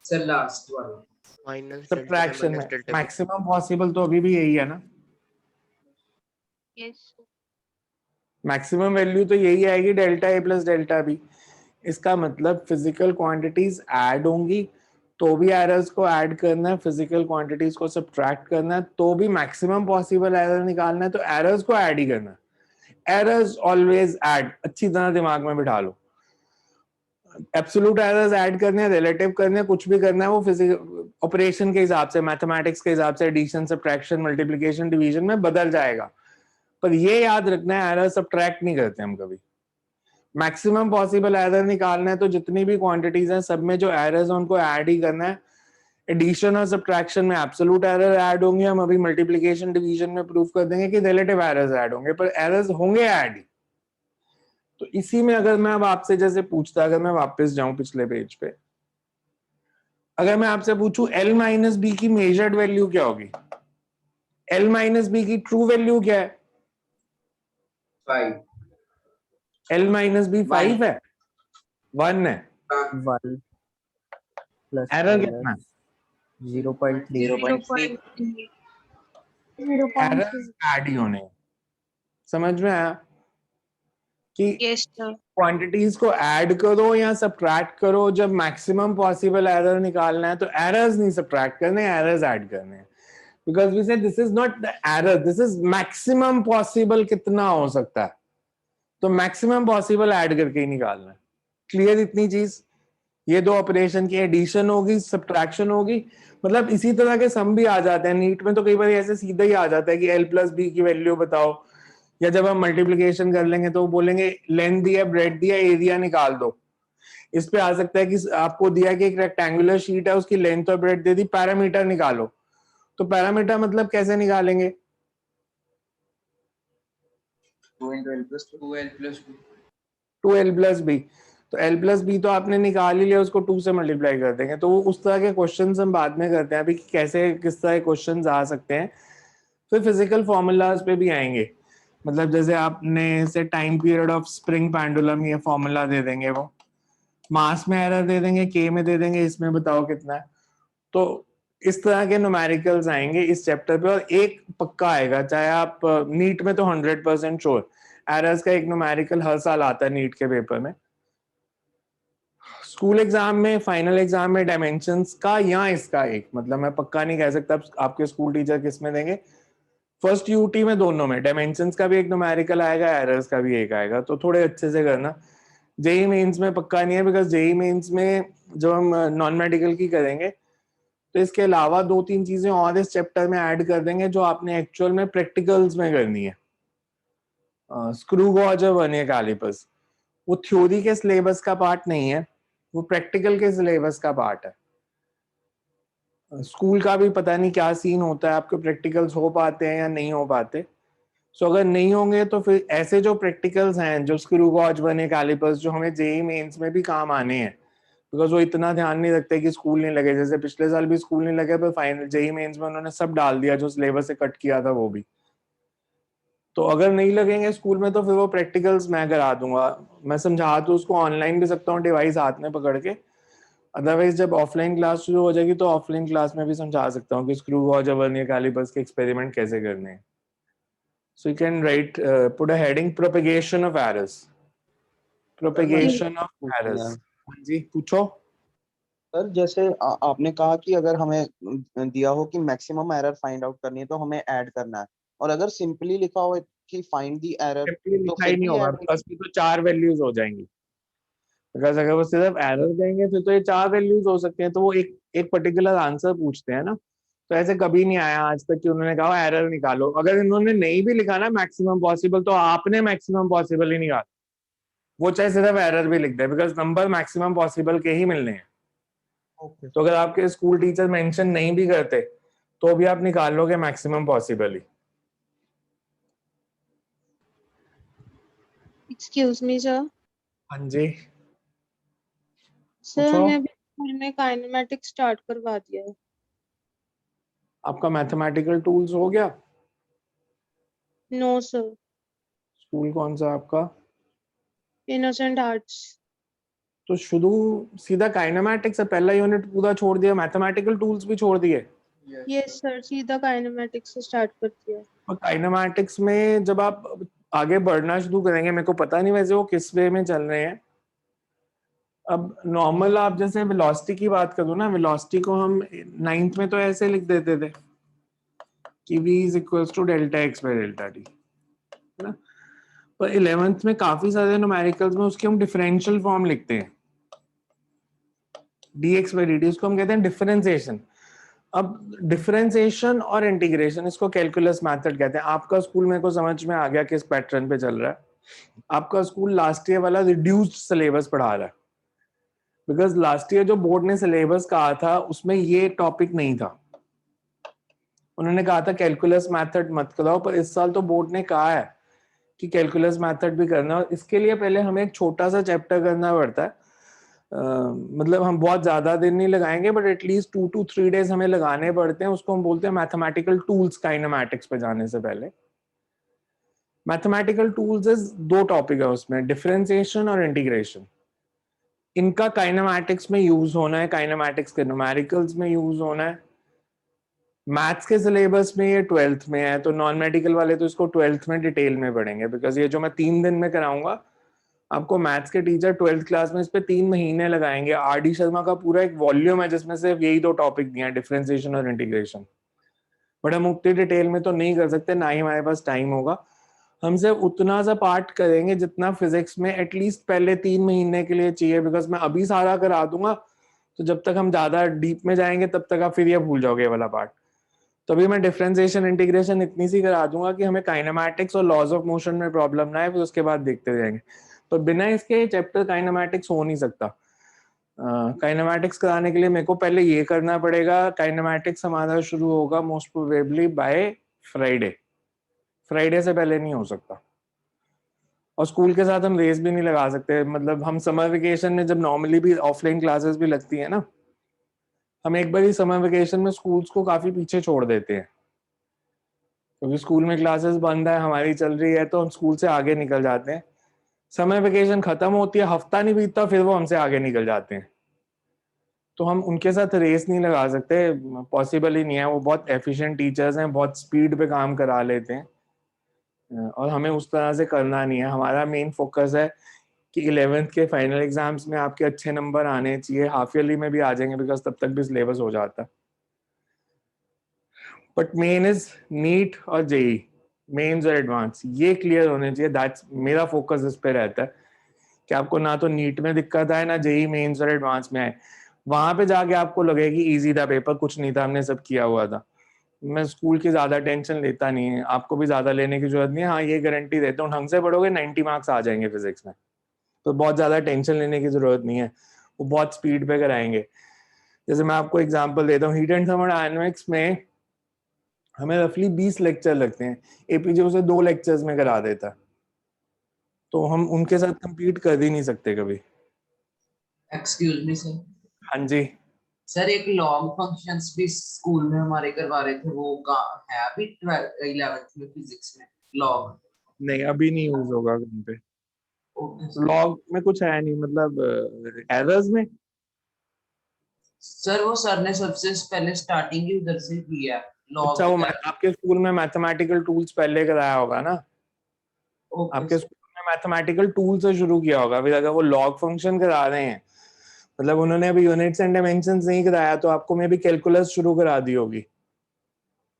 सर लास्ट वाला माइनस सब्ट्रैक्शन में डेल्टा मैक्सिमम पॉसिबल तो अभी भी यही है ना, यस मैक्सिमम वैल्यू तो यही आएगी delta A plus delta B. इसका मतलब फिजिकल क्वांटिटीज ऐड होंगी तो भी एरर्स को ऐड करना है, फिजिकल क्वांटिटीज को सब्ट्रैक्ट करना है तो भी मैक्सिमम पॉसिबल एरर निकालना है, तो एरर्स को ऐड ही करना है। एरर्स ऑलवेज ऐड, अच्छी तरह दिमाग में बिठा लो। एब्सोल्यूट एरर्स ऐड करने हैं, रिलेटिव करने हैं, कुछ भी करना है वो फिजिकल ऑपरेशन के हिसाब से, मैथमेटिक्स के हिसाब से, एडिशन सब्ट्रैक्शन मल्टीप्लिकेशन डिवीजन में बदल जाएगा। पर ये याद रखना है एरर सब्ट्रैक्ट नहीं करते हम कभी। मैक्सिमम पॉसिबल एरर निकालना है तो जितनी भी क्वांटिटीज हैं सब में जो एरर्स हैं उनको ऐड ही करना है। एडिशन और सब्ट्रैक्शन में एब्सोल्यूट एरर ऐड होंगे, हम अभी मल्टीप्लिकेशन डिवीजन में प्रूव कर देंगे कि रिलेटिव एरर्स ऐड होंगे, पर एरर्स होंगे ऐड ही। तो इसी में अगर मैं अब आपसे जैसे पूछता, अगर मैं वापस जाऊं पिछले पेज पे, अगर मैं आपसे पूछूं L माइनस बी की मेजर्ड वैल्यू क्या होगी, L माइनस बी की ट्रू वैल्यू क्या है? 5 L माइनस बी 5 है, 1 है। 1 प्लस एरर कितना है? 0.3 0.3 एरर्स ऐड ही होने। समझ में आया कि यस सर क्वांटिटीज को ऐड करो या सब्ट्रैक्ट करो, जब मैक्सिमम पॉसिबल एरर निकालना है तो एरर्स नहीं सब्ट्रैक्ट करने, एरर्स ऐड करने हैं। बिकॉज वी से this is not the error, this is maximum possible कितना हो सकता है, तो मैक्सिमम पॉसिबल ऐड करके ही निकालना है। क्लियर इतनी चीज? ये दो ऑपरेशन की एडिशन होगी, सब्ट्रैक्शन होगी, मतलब इसी तरह के सम भी आ जाते हैं नीट में, तो कई बार ऐसे सीधा ही आ जाता है कि L प्लस बी की वैल्यू बताओ, या जब हम मल्टीप्लिकेशन कर लेंगे तो वो बोलेंगे लेंथ दिया, ब्रेड दिया, एरिया निकाल दो। इस पे आ सकता है कि आपको दिया कि एक रेक्टेंगुलर शीट है, उसकी लेंथ और ब्रेड दे दी, पैरामीटर निकालो। तो पैरामीटर मतलब कैसे निकालेंगे? 2L plus 2 2L plus b, तो L प्लस बी तो आपने निकाल ही लिया, उसको 2 से मल्टीप्लाई कर देंगे। तो वो उस तरह के क्वेश्चंस हम बाद में करते हैं, अभी कैसे किस तरह के क्वेश्चंस आ सकते हैं। फिर फिजिकल फॉर्मूलाज पे भी आएंगे, मतलब जैसे आपने से time period of spring pendulum, ये फॉर्मूला दे देंगे, वो मास में एरर दे देंगे, के में दे देंगे, इसमें बताओ कितना है। तो इस तरह के न्यूमेरिकल्स आएंगे इस चैप्टर पे, और एक पक्का आएगा, चाहे आप नीट में तो 100% श्योर एरर्स का एक न्यूमेरिकल हर साल आता है नीट के पेपर में। स्कूल एग्जाम में, फाइनल एग्जाम में डायमेंशंस का या इसका एक, मतलब मैं पक्का नहीं कह सकता आपके स्कूल टीचर किस में देंगे, फर्स्ट यूटी में दोनों में डायमेंशंस का भी एक न्यूमेरिकल आएगा, एरर्स का भी एक आएगा, तो थोड़े अच्छे से करना। जेई मेंस में पक्का नहीं है, बिकॉज जेई मेंस में जब हम नॉन मेडिकल की करेंगे तो इसके अलावा 2-3 चीजें और इस चैप्टर में ऐड कर देंगे जो आपने एक्चुअल में प्रैक्टिकल्स में करनी है। स्क्रू गॉज और वर्नियर कैलिपर्स वो थ्योरी के सिलेबस का पार्ट नहीं है, वो प्रैक्टिकल के सिलेबस का पार्ट है। स्कूल का भी पता नहीं क्या सीन होता है, आपके प्रैक्टिकल्स हो पाते हैं या नहीं हो पाते। सो अगर नहीं होंगे तो फिर ऐसे जो प्रैक्टिकल्स हैं, जो स्क्रू गॉज वर्नियर कैलिपर्स, जो हमें जेई मेंस में भी काम आने हैं, बिकॉज वो इतना ध्यान नहीं रखते कि स्कूल नहीं लगे, जैसे पिछले साल भी स्कूल नहीं लगे, पर फाइनल जेई मेंस में उन्होंने सब डाल दिया जो सिलेबस से कट किया था वो भी। तो अगर नहीं लगेंगे स्कूल में तो फिर वो प्रैक्टिकल्स मैं करा दूंगा, मैं समझा तो उसको ऑनलाइन भी सकता हूँ डिवाइस हाथ में पकड़ के, अदरवाइज जब ऑफलाइन क्लास शुरू हो जाएगी तो ऑफलाइन क्लास में भी समझा सकता हूँ कि स्क्रू गॉज और वर्नियर कैलिपर्स के एक्सपेरिमेंट कैसे करने हैं। So you can write, put a heading propagation of errors. Propagation of errors. हाँ जी पूछो। सर जैसे आपने कहा कि अगर हमें दिया हो कि मैक्सिमम एरर फाइंड आउट करनी है तो हमें ऐड करना है, और अगर सिंपली लिखा हो कि फाइंड द एरर सिंपली तो लिखा ही फिर नहीं भी होगा, add- बस भी तो 4 वैल्यूज हो जाएंगी। बिकॉज अगर वो सिर्फ एरर देंगे फिर तो ये 4 वैल्यूज हो सकते हैं, तो वो एक पर्टिकुलर आंसर पूछते हैं ना। तो ऐसे कभी नहीं आया आज तक कि उन्होंने कहा एरर निकालो। अगर इन्होंने नहीं भी लिखा ना मैक्सिमम पॉसिबल, तो आपने मैक्सिमम पॉसिबल ही निकाला, वो चाहे सिर्फ एरर भी लिख दे, बिकॉज नंबर मैक्सिमम पॉसिबल के ही मिलने हैं। तो अगर आपके स्कूल टीचर मेंशन नहीं भी करते तो भी आप निकाल लोगे मैक्सिमम पॉसिबल ही। Excuse me sir. हाँ जी सर पूछो। हमें अभी स्कूल में काइनेमेटिक्स स्टार्ट करवा दिया है। आपका मैथमेटिकल टूल्स हो गया? No sir. स्कूल कौन सा आपका? innocent arts. तो शुरू सीधा काइनेमैटिक्स से पहला यूनिट पूरा छोड़ दिया, मैथमेटिकल टूल्स भी छोड़ दिए। Yes sir, सीधा काइनेमेटिक्स से स्टार्ट करती है। और काइनेमैटिक्स में जब आप आगे बढ़ना शुरू करेंगे, मेरे को पता नहीं वैसे वो किस वे में चल रहे हैं। अब नॉर्मल आप जैसे वेलोसिटी की बात करो ना, वेलोसिटी को हम 9th में तो ऐसे लिख देते थे कि v is equals to delta x by delta t, है ना। पर 11th में काफी सारे न्यूमेरिकल्स में उसके हम डिफरेंशियल फॉर्म लिखते हैं, dx बाय dt, उसको हम कहते हैं डिफरेंशिएशन। अब डिफरेंशिएशन और इंटीग्रेशन, इसको कैलकुलस मेथड कहते हैं। आपका स्कूल मेरे को समझ में आ गया किस पैटर्न पे चल रहा है। आपका स्कूल लास्ट ईयर वाला रिड्यूस्ड सिलेबस पढ़ा रहा है, बिकॉज लास्ट ईयर जो बोर्ड ने सिलेबस कहा था उसमें ये टॉपिक नहीं था। उन्होंने कहा था कैलकुलस मेथड मत कराओ, पर इस साल तो बोर्ड ने कहा है कि कैलकुलस मेथड भी करना। और इसके लिए पहले हमें एक छोटा सा चैप्टर करना पड़ता है। मतलब हम बहुत ज्यादा दिन नहीं लगाएंगे, बट एटलीस्ट 2 to 3 डेज हमें लगाने पड़ते हैं। उसको हम बोलते हैं मैथमेटिकल टूल्स, काइनेमैटिक्स पे जाने से पहले। मैथमेटिकल टूल्स इज 2 टॉपिक है उसमें, डिफरेंशिएशन और इंटीग्रेशन। इनका काइनेमैटिक्स में यूज होना है, काइनेमैटिक्स के न्यूमेरिकल्स में यूज होना है। मैथ्स के सिलेबस में ये 12th में है, तो नॉन मेडिकल वाले तो इसको 12th में डिटेल में पढ़ेंगे, बिकॉज ये जो मैं 3 दिन में कराऊंगा, आपको मैथ्स के टीचर 12th क्लास में इस पे 3 महीने लगाएंगे। आर.डी. शर्मा का पूरा एक वॉल्यूम है जिसमें सिर्फ यही 2 टॉपिक दिए हैं, डिफरेंशिएशन और इंटीग्रेशन। बट हम उतनी डिटेल में तो नहीं कर सकते, ना ही हमारे पास टाइम होगा। हम सिर्फ उतना सा पार्ट करेंगे जितना फिजिक्स में एटलीस्ट पहले 3 महीने के लिए चाहिए, बिकॉज मैं अभी सारा करा दूंगा तो जब तक हम ज्यादा डीप में जाएंगे तब तक आप फिर ये भूल जाओगे वाला पार्ट। तो अभी मैं डिफरेंशिएशन इंटीग्रेशन इतनी सी करा दूंगा कि हमें काइनेमैटिक्स और लॉज ऑफ मोशन में प्रॉब्लम ना है, फिर उसके बाद देखते जाएंगे। तो बिना इसके चैप्टर काइनेमैटिक्स हो नहीं सकता। काइनेमैटिक्स कराने के लिए मेरे को पहले ये करना पड़ेगा। काइनेमैटिक्स हमारा शुरू होगा most probably by Friday. Friday से पहले नहीं हो सकता। और स्कूल के साथ हम रेस भी नहीं लगा सकते। मतलब हम समर वेकेशन में, जब नॉर्मली भी ऑफलाइन क्लासेस भी लगती है ना, हम एक बार ही समर वेकेशन में स्कूल्स को काफी पीछे छोड़ देते हैं, क्योंकि स्कूल में क्लासेस बंद है, हमारी चल रही है, तो हम स्कूल से आगे निकल जाते हैं। समर वेकेशन खत्म होती है, हफ्ता नहीं बीतता, फिर वो हमसे आगे निकल जाते हैं। तो हम उनके साथ रेस नहीं लगा सकते, पॉसिबल ही नहीं है। वो बहुत एफिशिएंट टीचर्स हैं, बहुत स्पीड पे काम करा लेते हैं, और हमें उस तरह से करना नहीं है। हमारा मेन फोकस है कि 11th के फाइनल एग्जाम्स में आपके अच्छे नंबर आने चाहिए। हाफ ईयरली में भी आ जाएंगे, बिकॉज तब तक भी सिलेबस हो जाता है। बट मेन इज नीट और जेई, मेंस और एडवांस, ये क्लियर होने चाहिए। दैट्स मेरा फोकस, इस पे रहता है कि आपको ना तो नीट में दिक्कत आए, ना जेई मेंस और एडवांस में आए। वहां पे जाके आपको लगे कि इजी था पेपर, कुछ नहीं था, हमने सब किया हुआ था। मैं स्कूल की ज्यादा टेंशन लेता नहीं है, आपको भी ज्यादा लेने की जरूरत नहीं है। हाँ, ये गारंटी देता हूँ, ढंग से पढ़ोगे 90 मार्क्स आ जाएंगे फिजिक्स में, तो बहुत ज्यादा टेंशन लेने की जरूरत नहीं है। वो बहुत स्पीड पे कराएंगे। जैसे मैं आपको एग्जांपल देता हूँ, हीट एंड थर्मोडायनामिक्स में हमें रफली 20 लेक्चर लगते हैं, एपीजे उसे 2 लेक्चर्स में करा देता है। तो हम उनके साथ compete कर ही नहीं सकते कभी। Excuse me sir. हाँ जी। सर एक लॉग फंक्शंस भी स्कूल में हमारे करवा रहे थे, वो है अभी 11th में फिजिक्स में लॉग? नहीं, अभी नहीं यूज होगा कहीं पे। ओके लॉग में कुछ है नहीं, मतलब एरर्स में। सर, वो सर ने सबसे पहले स्टार्टिंग ही उधर से किया लॉग। अच्छा, वो आपके स्कूल में मैथमेटिकल टूल्स पहले कराया होगा ना, आपके स्कूल में मैथमेटिकल टूल से शुरू किया होगा। फिर अगर वो लॉग फंक्शन करा रहे हैं, मतलब उन्होंने अभी यूनिट्स एंड डायमेंशंस नहीं कराया, तो आपको मे भी कैलकुलस शुरू करा दी होगी।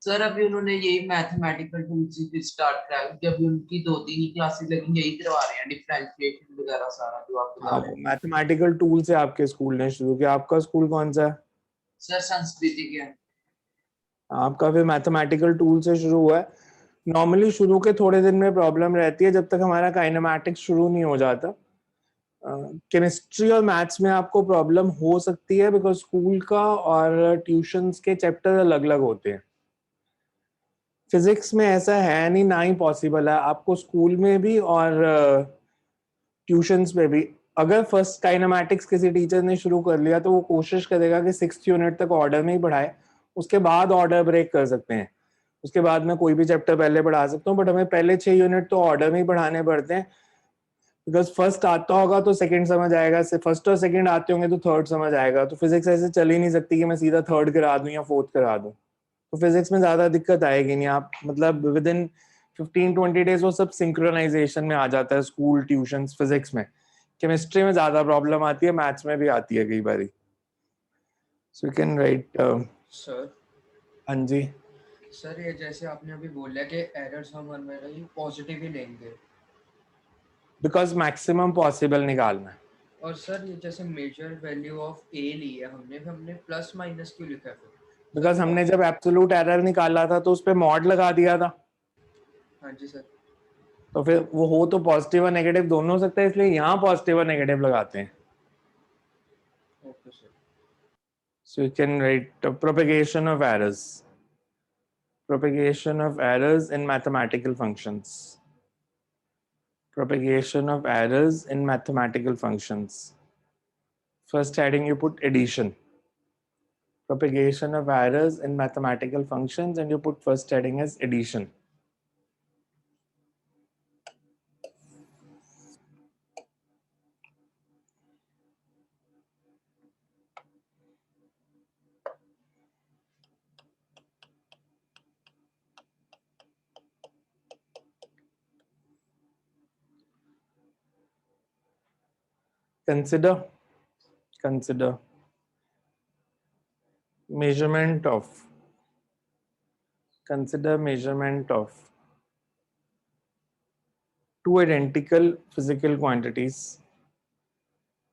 सर अभी उन्होंने यही मैथमेटिकल टूल्स से स्टार्ट कराया, क्योंकि अभी उनकी 2-3 ही क्लासेस लगी, यही करवा रहे हैं, डिफरेंशिएशन वगैरह सारा जो आप बता रहे हैं। मैथमेटिकल टूल से आपके स्कूल ने शुरू किया। आपका स्कूल कौन सा है? सर संस्कृति के। आपका फिर मैथमेटिकल टूल से शुरू हुआ है। नॉर्मली शुरू के थोड़े दिन में प्रॉब्लम रहती है, जब तक हमारा काइनेमैटिक्स शुरू नहीं हो जाता। केमिस्ट्री और मैथ्स में आपको प्रॉब्लम हो सकती है, बिकॉज स्कूल का और ट्यूशंस के चैप्टर अलग अलग होते हैं। फिजिक्स में ऐसा है नहीं, ना ही पॉसिबल है। आपको स्कूल में भी और ट्यूशंस में भी, अगर फर्स्ट काइनेमैटिक्स किसी टीचर ने शुरू कर लिया तो वो कोशिश करेगा कि 6th यूनिट तक ऑर्डर में ही पढ़ाए, उसके बाद ऑर्डर ब्रेक कर सकते हैं। उसके बाद मैं कोई भी चैप्टर पहले पढ़ा सकता हूँ, बट हमें पहले 6 यूनिट तो ऑर्डर में ही पढ़ाने पड़ते हैं। बिकॉज फर्स्ट आता होगा तो सेकंड समझ आएगा, फर्स्ट और सेकंड आते होंगे तो थर्ड समझ आएगा। तो फिजिक्स ऐसे चल ही नहीं सकती कि मैं सीधा थर्ड करा दूं या फोर्थ करा दूं। तो फिजिक्स में ज्यादा दिक्कत आएगी नहीं। आप मतलब विद इन 15-20 डेज वो सब सिंक्रोनाइजेशन में आ जाता है, स्कूल ट्यूशन फिजिक्स में। केमिस्ट्री में ज्यादा प्रॉब्लम आती है, मैथ्स में भी आती है कई बारी। So you can right. Sir हाँ जी। सर ये जैसे आपने अभी बोला कि एरर्स हम हमेशा ही पॉजिटिव ही लेंगे, बिकॉज मैक्सिमम पॉसिबल निकालना है। और सर ये जैसे मेजर वैल्यू ऑफ ए ली है हमने प्लस माइनस क्यों लिखा है फिर? बिकॉज हमने जब एब्सोल्यूट एरर निकाला था तो उस पर मॉड लगा दिया था। हाँ जी सर। तो फिर वो हो तो पॉजिटिव और नेगेटिव दोनों हो सकता है, इसलिए यहाँ पॉजिटिव और नेगेटिव लगाते हैं। Okay sir. So you can write propagation of errors. Propagation of errors in mathematical functions. Propagation of errors in mathematical functions. First heading you put addition. Propagation of errors in mathematical functions, and you put first heading as addition. Consider measurement of two identical physical quantities.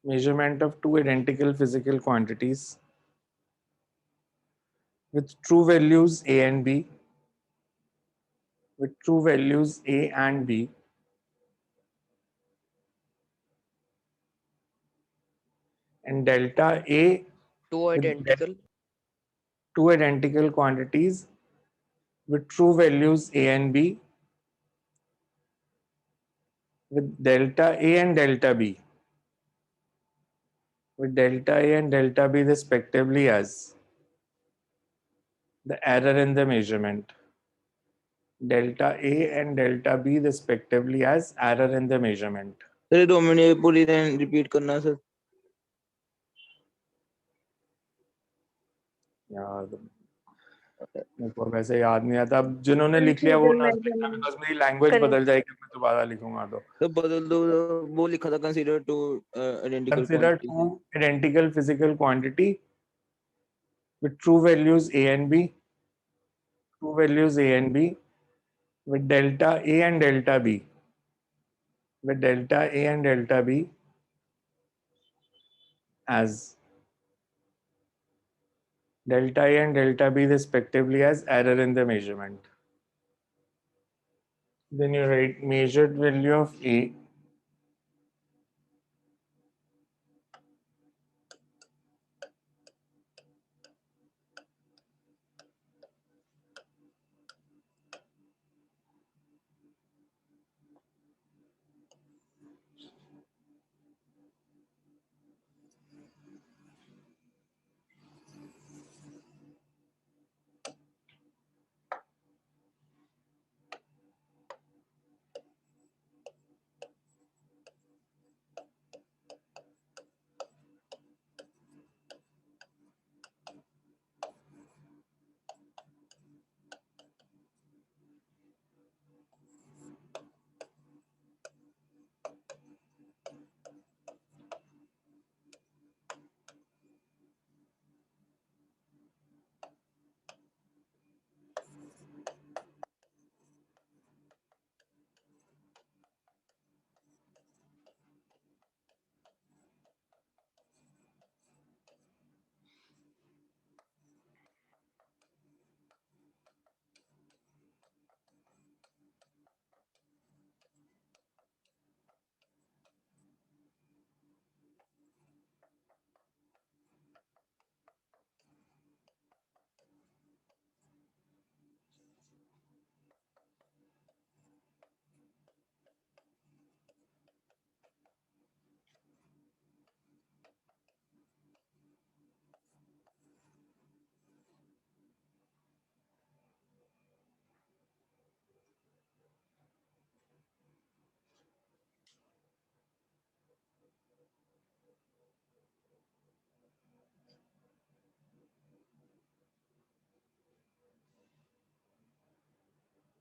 Measurement of two identical physical quantities with true values a and b, with true values a and b, and delta a two with identical two identical quantities with true values a and b, with delta a and delta b, with delta a and delta b respectively as the error in the measurement. Delta a and delta b respectively as error in the measurement. Sir 2 minute पूरी repeat करना sir. यार मेरे को वैसे याद नहीं आता। अब जिन्होंने लिख लिया वो ना लिखना, बिकॉज मेरी लैंग्वेज Con- बदल जाएगी मैं दोबारा लिखूंगा तो। तो बदल दो, वो लिखा था consider two identical Consider two identical physical quantity with true values a and b, with delta a and delta b, as delta a and delta b respectively as error in the measurement. Then you write measured value of a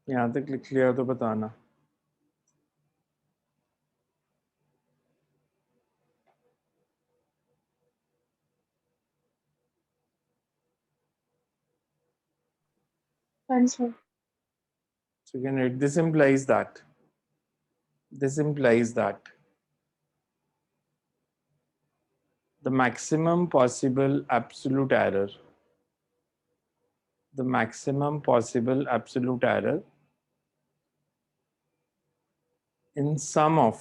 यहाँ तक लिख लिया तो बताना। One sir. So you can write this implies that. This implies that the maximum possible absolute error, the maximum possible absolute error in sum of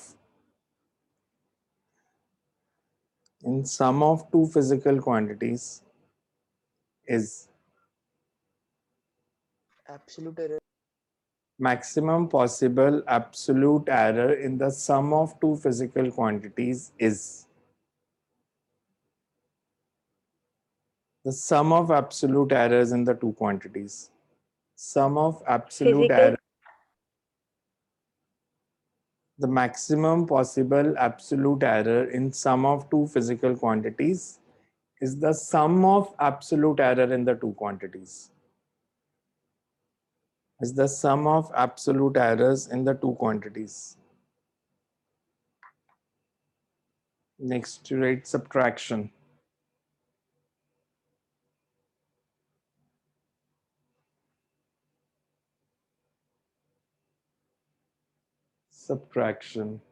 two physical quantities is Absolute error. maximum possible absolute error in the sum of two physical quantities is the sum of absolute errors in the two quantities. Sum of absolute Physical. error. The maximum possible absolute error in sum of two physical quantities is the sum of absolute error in the two quantities. Is the sum of absolute errors in the two quantities. Next, to write subtraction. Subtraction.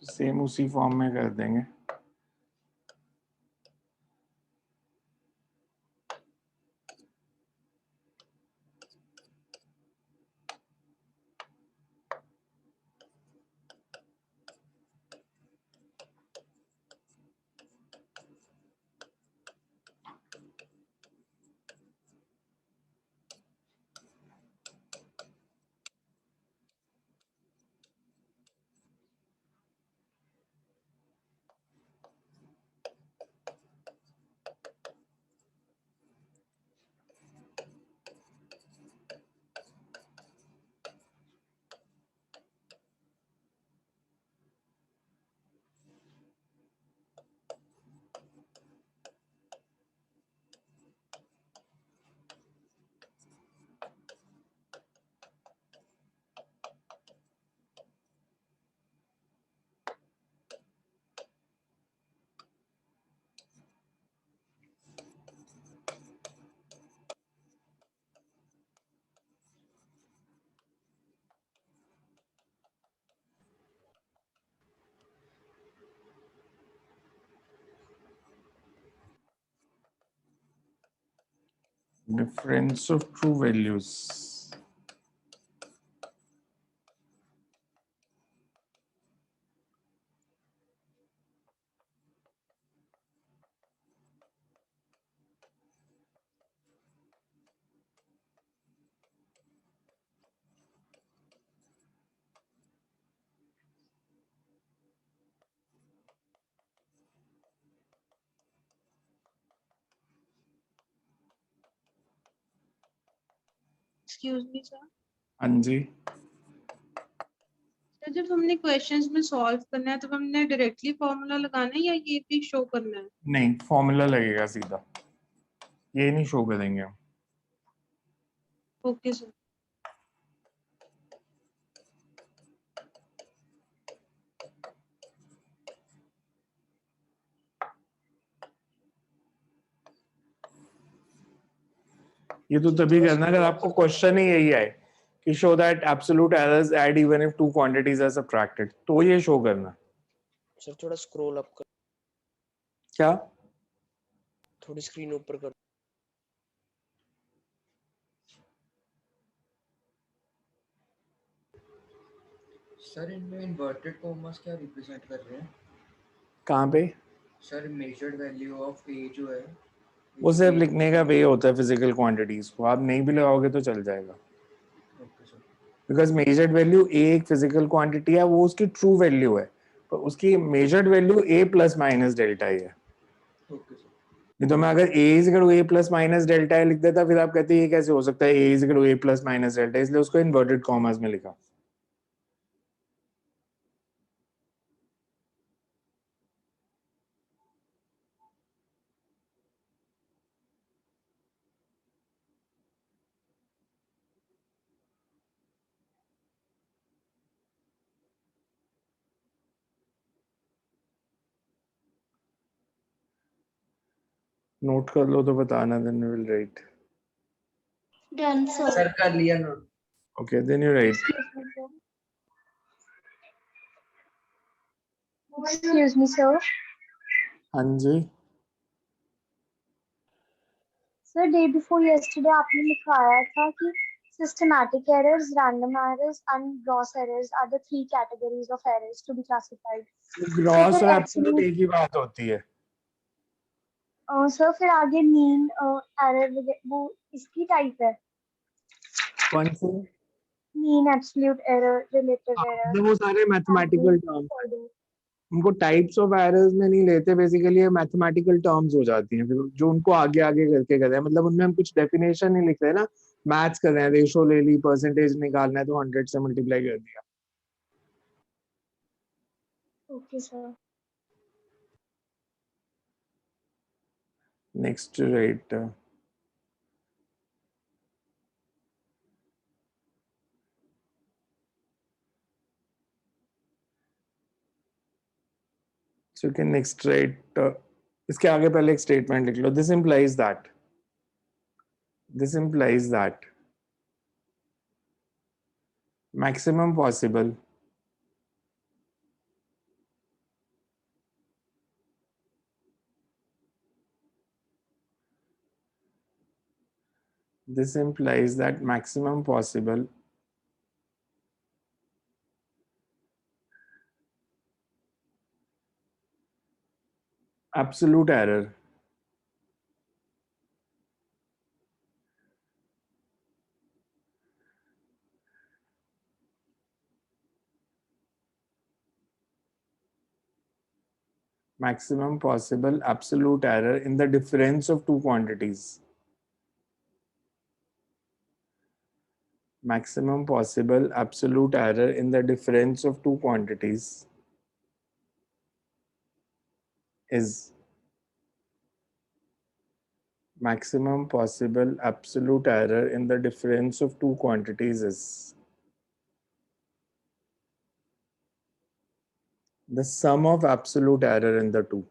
Same उसी form में कर देंगे. Difference of true values. Excuse me sir. हाँ जी. Sir जब हमने questions में solve करना है तो हमने डायरेक्टली फॉर्मूला लगाना है या ये भी शो करना है? नहीं, फॉर्मूला लगेगा सीधा. ये नहीं शो करेंगे हम. Okay sir. ये तो तभी करना अगर आपको क्वेश्चन ही यही आए कि show that absolute errors add even if two quantities are subtracted, तो ये शो करना. सर थोड़ा स्क्रॉल अप कर, क्या? थोड़ी स्क्रीन ऊपर कर. सर इनमें इन्वर्टेड कॉमास क्या रिप्रेजेंट कर रहे हैं? कहाँ पे? सर मेजर्ड वैल्यू ऑफ ए जो है वो सिर्फ लिखने का वे होता है फिजिकल क्वांटिटीज को. आप नहीं भी लगाओगे तो चल जाएगा. बिकॉज मेजर्ड वैल्यू ए एक फिजिकल क्वांटिटी है, वो उसकी ट्रू वैल्यू है, तो उसकी measured value a plus minus delta ही है। Okay sir. नहीं तो मैं अगर a is equal to a plus minus delta है लिख देता, फिर आप कहते हैं ये कैसे हो सकता है a is equal to a plus minus delta, इसलिए उसको इन्वर्टेड कॉमास में लिखा। नोट कर लो तो बताना, then we will write. Done, sir. Sir कर लिया note. Okay, then you write. Excuse me, sir. हाँ जी। Sir, day before yesterday आपने लिखाया था कि systematic errors, random errors, and gross errors are the 3 categories of errors to be classified. Gross फिर और absolute absolute- एक ही बात होती है। सर फिर आगे मीन एरर वो इसकी टाइप है, कौन सी? Mean absolute error, relative error. वो सारे मैथमेटिकल टर्म्स, उनको टाइप्स ऑफ एरर्स में नहीं लेते, बेसिकली ये मैथमेटिकल टर्म्स हो जाती हैं, फिर जो उनको आगे आगे करके करते हैं, मतलब उनमें हम कुछ डेफिनेशन नहीं लिख रहे ना, मैथ्स कर रहे हैं, रेशो ले ली, परसेंटेज निकालना है तो 100 से मल्टीप्लाई कर दिया। Okay sir. Next right. So you can next write इसके आगे पहले एक स्टेटमेंट लिख लो, this implies that maximum possible absolute error maximum possible absolute error in the difference of two quantities. Maximum possible absolute error in the difference of two quantities is maximum possible absolute error in the difference of two quantities is the sum of absolute error in the two.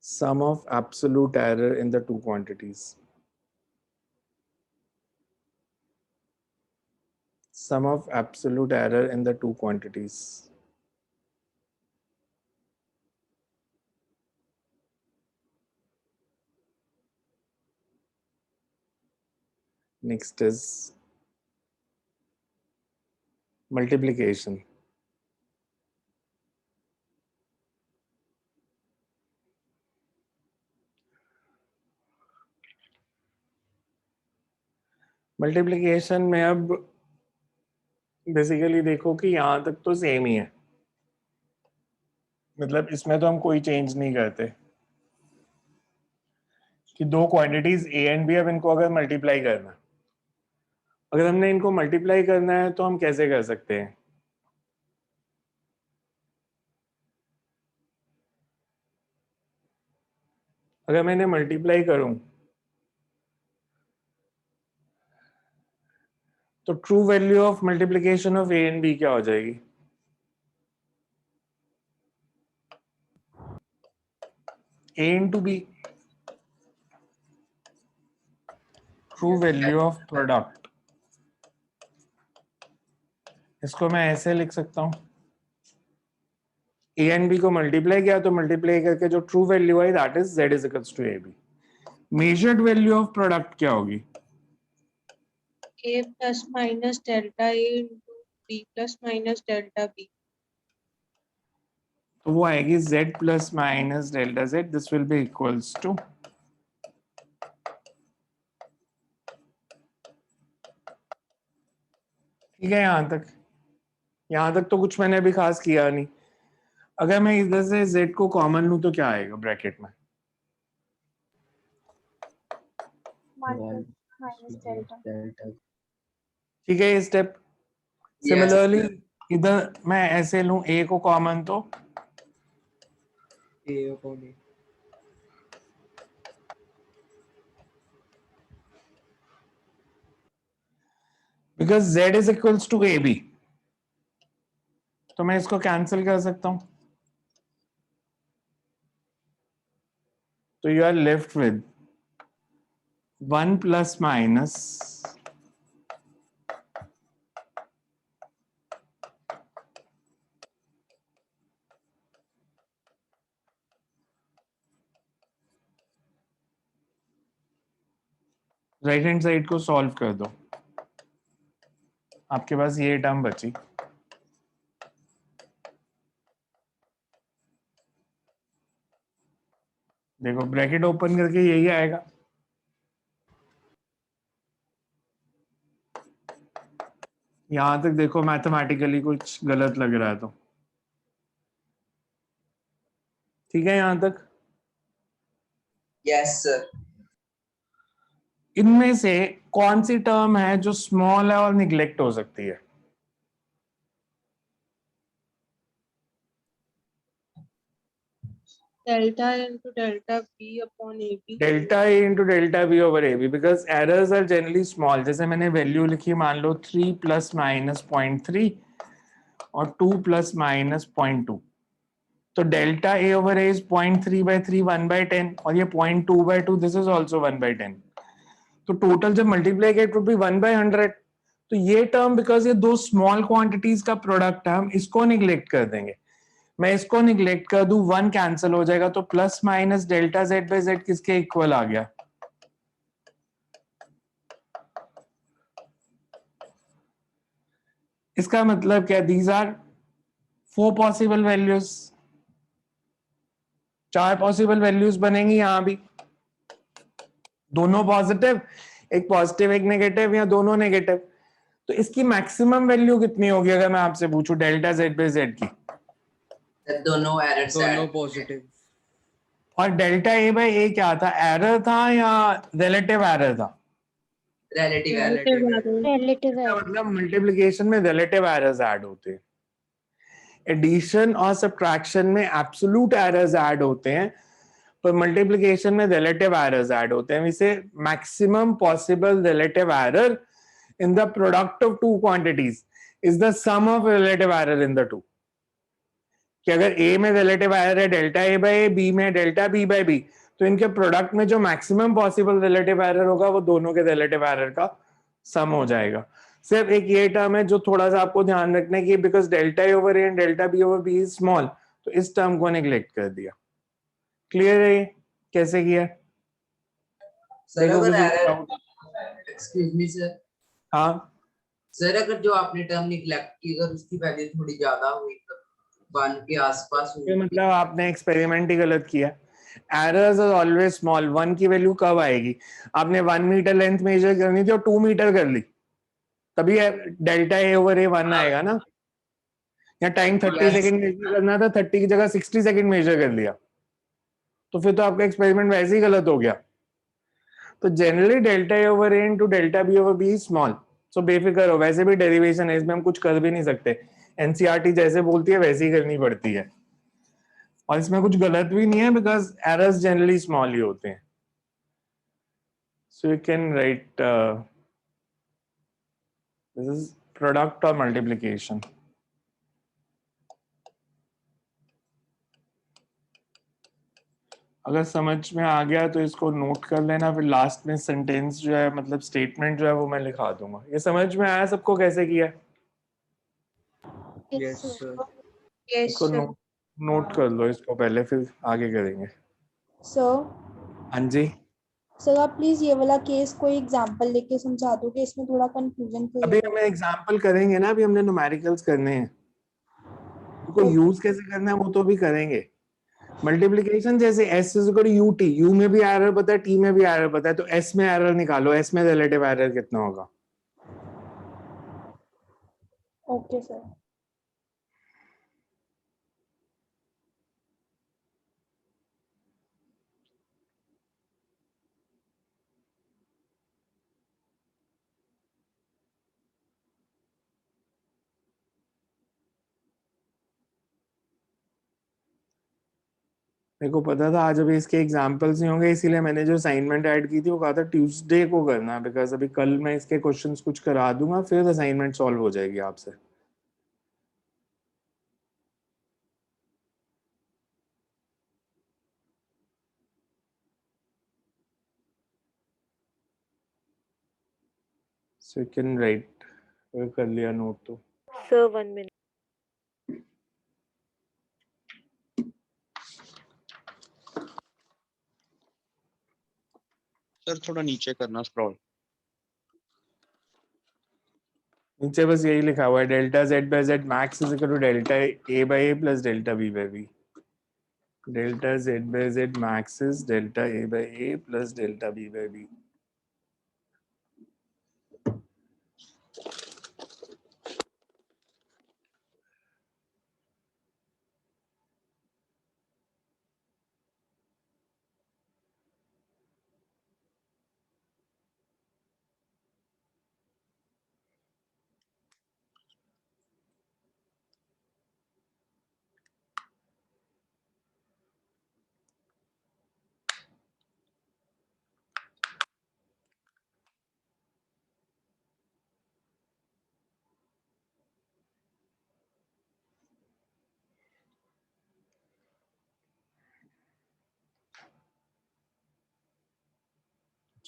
Sum of absolute error in the two quantities. Sum of absolute error in the two quantities. Next is multiplication. Multiplication में अब basically देखो कि यहाँ तक तो same ही है, मतलब इसमें तो हम कोई चेंज नहीं करते कि दो क्वांटिटीज ए एंड बी, अब इनको अगर मल्टीप्लाई करना, अगर हमने इनको मल्टीप्लाई करना है तो हम कैसे कर सकते हैं? अगर मैंने मल्टीप्लाई करूं तो true value of multiplication of a and b क्या हो जाएगी? A into b, true value of product. इसको मैं ऐसे लिख सकता हूं, ए एंड बी को मल्टीप्लाई किया तो मल्टीप्लाई करके जो ट्रू वैल्यू आई that is z is equals to a b. Measured value of product क्या होगी? A plus minus delta A into B plus minus delta B. तो वो आएगी z plus minus delta z, this will be equals to ठीक है, यहाँ तक तो कुछ मैंने अभी खास किया नहीं। अगर मैं इधर से z को कॉमन लूं तो क्या आएगा ब्रैकेट में? 1 plus minus delta. ठीक है, ये स्टेप। सिमिलरली इधर मैं ऐसे लूं a को कॉमन तो A upon A. Because z is equals to ab, तो मैं इसको कैंसिल कर सकता हूं। तो you are left with 1 plus minus right hand side को सॉल्व कर दो, आपके पास ये टर्म बची। देखो ब्रैकेट ओपन करके यही आएगा। यहां तक देखो मैथमेटिकली कुछ गलत लग रहा है तो ठीक है, यहां तक। Yes sir. इनमें से कौन सी टर्म है जो स्मॉल है और निग्लेक्ट हो सकती है? delta into delta b upon ab. Delta a into delta b over a b, because errors are generally small. जैसे मैंने वैल्यू लिखी, मान लो 3 प्लस माइनस 0.3 और 2 प्लस माइनस 0.2, तो delta a over A is 0.3/3 1/10 और ये 0.2/2 दिस इज ऑल्सो 1/10। तो total जब मल्टीप्लाई किया इट वुड बी 1/100। तो ये टर्म बिकॉज ये दो स्मॉल क्वांटिटीज का प्रोडक्ट है, हम इसको निग्लेक्ट कर देंगे। मैं इसको निग्लेक्ट कर दूं, 1 कैंसिल हो जाएगा, तो plus minus delta z by z किसके इक्वल आ गया? इसका मतलब क्या? These are 4 possible values, 4 possible values बनेंगी यहां भी, दोनों पॉजिटिव, एक पॉजिटिव एक नेगेटिव या दोनों नेगेटिव। तो इसकी मैक्सिमम वैल्यू कितनी होगी अगर मैं आपसे पूछूं डेल्टा z बाय z की? दोनों एरर्स दोनों पॉजिटिव। और डेल्टा ए बाय ए क्या था? एरर था या रिलेटिव एरर था? Relative Relative error. error. Relative इसका error. मतलब मल्टीप्लिकेशन में रिलेटिव एरर्स ऐड होते हैं, एडिशन और सब्ट्रैक्शन में एब्सोल्यूट एरर्स ऐड होते हैं, पर मल्टीप्लिकेशन में रिलेटिव एरर्स ऐड होते हैं। इसे maximum possible relative error in the product of two quantities is the sum of relative error in the two. कि अगर ए में रिलेटिव एरर है delta a by a, b में delta b by b, तो इनके product में जो maximum possible relative error होगा वो दोनों के रिलेटिव एरर का सम हो जाएगा। सिर्फ एक ये टर्म है जो थोड़ा सा आपको ध्यान रखना है कि because delta a over a and delta b over b is small, तो इस टर्म को नेग्लेक्ट कर दिया। क्लियर है? कैसे किया? सर देखो अगर किसी को error, doubt? Excuse me sir, हाँ सर अगर जो आपने टर्म निगलेक्ट की अगर उसकी वैल्यू थोड़ी ज्यादा हुई तो 1 के आसपास ये हुई, मतलब आपने एक्सपेरिमेंट ही गलत किया। Errors are always small. 1 की वैल्यू कब आएगी? आपने 1 मीटर लेंथ मेजर करनी थी और 2 मीटर कर ली, तभी डेल्टा ए ओवर ए 1 आएगा ना। या टाइम 30 सेकंड मेजर करना था, 30 की जगह 60 सेकंड मेजर कर लिया, तो फिर तो आपका एक्सपेरिमेंट वैसे ही गलत हो गया। तो generally delta a over a into delta b over b small. So बेफिक्र हो, वैसे भी डेरिवेशन है, इसमें हम कुछ कर भी नहीं सकते। एनसीईआरटी जैसे बोलती है वैसे ही करनी पड़ती है, और इसमें कुछ गलत भी नहीं है बिकॉज एरर्स जनरली स्मॉल ही होते हैं। So you can right this is product और मल्टीप्लिकेशन। अगर समझ में आ गया तो इसको नोट कर लेना, फिर लास्ट में सेंटेंस जो है मतलब स्टेटमेंट जो है वो मैं लिखा दूंगा। ये समझ में आया सबको कैसे किया? Yes sir. Yes, इसको sir. नोट कर लो इसको पहले, फिर आगे करेंगे। सर हाँ जी, सर आप प्लीज ये वाला केस कोई एग्जांपल लेके समझा दो कि इसमें थोड़ा कंफ्यूजन अभी क्लियर हमें एग्जांपल करेंगे ना, अभी हमने न्यूमेरिकल्स करने हैं, उनको Okay. यूज कैसे करना है वो तो भी करेंगे। मल्टीप्लिकेशन जैसे s is equal to ut, u में भी एरर पता है, t में भी एरर पता है, तो s में एरर निकालो, s में रिलेटिव एरर कितना होगा? Okay sir. मेरे को पता था आज अभी इसके एग्जांपल्स नहीं होंगे, इसीलिए मैंने जो असाइनमेंट ऐड की थी वो कहा था ट्यूसडे को करना, बिकॉज अभी कल मैं इसके क्वेश्चंस कुछ करा दूंगा, फिर असाइनमेंट सॉल्व हो जाएगी आपसे। So you can write, कर लिया नोट तो। Sir, 1 minute. सर थोड़ा नीचे करना स्क्रॉल। नीचे बस यही लिखा हुआ है, delta z by z max is equal to delta a by a plus delta b by b। Delta z by z max is delta a by a plus delta b by b।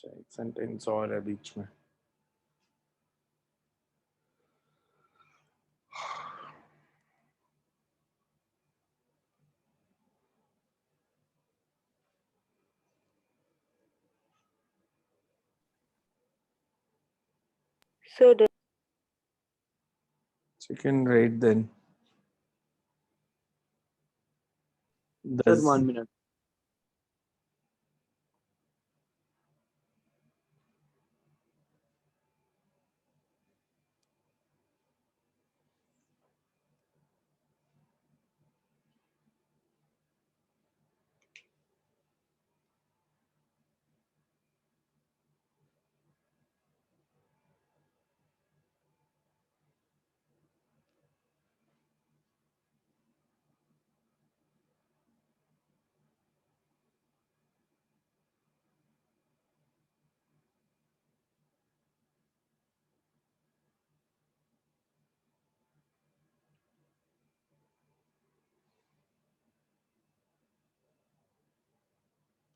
एक sentence और है बीच में। Sir, So you can write then. Sir 1 minute.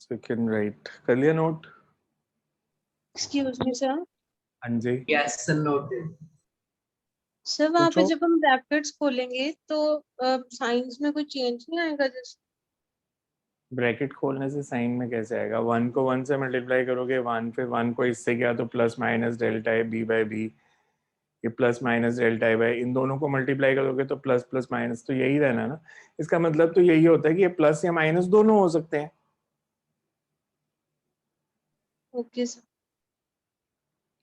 So you can write, कर लिया note? Excuse me sir. हाँ जी। Yes sir noted. Sir वहाँ पे पूछो। जब हम ब्रैकेट्स खोलेंगे तो साइंस में कोई चेंज नहीं आएगा? जैसे ब्रैकेट खोलने से साइन में कैसे आएगा? 1 को 1 से मल्टीप्लाई करोगे 1, फिर 1 को इससे किया तो प्लस माइनस डेल्टा है b बाय b, ये प्लस माइनस डेल्टा है बाय, इन दोनों को मल्टीप्लाई करोगे तो प्लस प्लस माइनस तो यही रहना ना। इसका मतलब तो यही होता है कि ये प्लस या माइनस दोनों हो सकते हैं। Okay sir.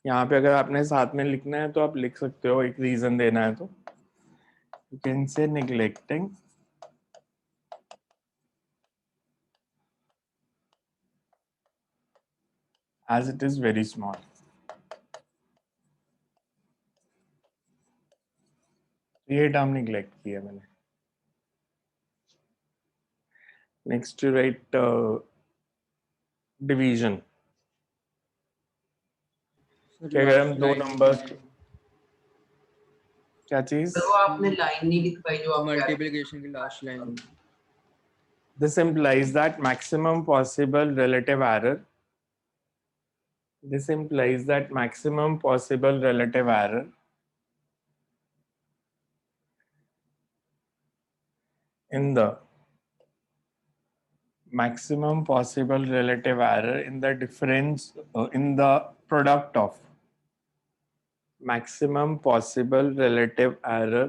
यहाँ पे अगर आपने साथ में लिखना है तो आप लिख सकते हो, एक रीजन देना है तो you can say neglecting as it is very small. ये टर्म निग्लेक्ट किया मैंने। नेक्स्ट टू राइट डिवीजन, कि अगर हम दो नंबर्स, क्या चीज? सर वो आपने लाइन नहीं लिख पाई जो आप कह रहे थे। मल्टीप्लिकेशन की last line. This implies that maximum possible relative error. This implies that maximum possible relative error in the maximum possible relative error in the difference in the product of maximum possible relative error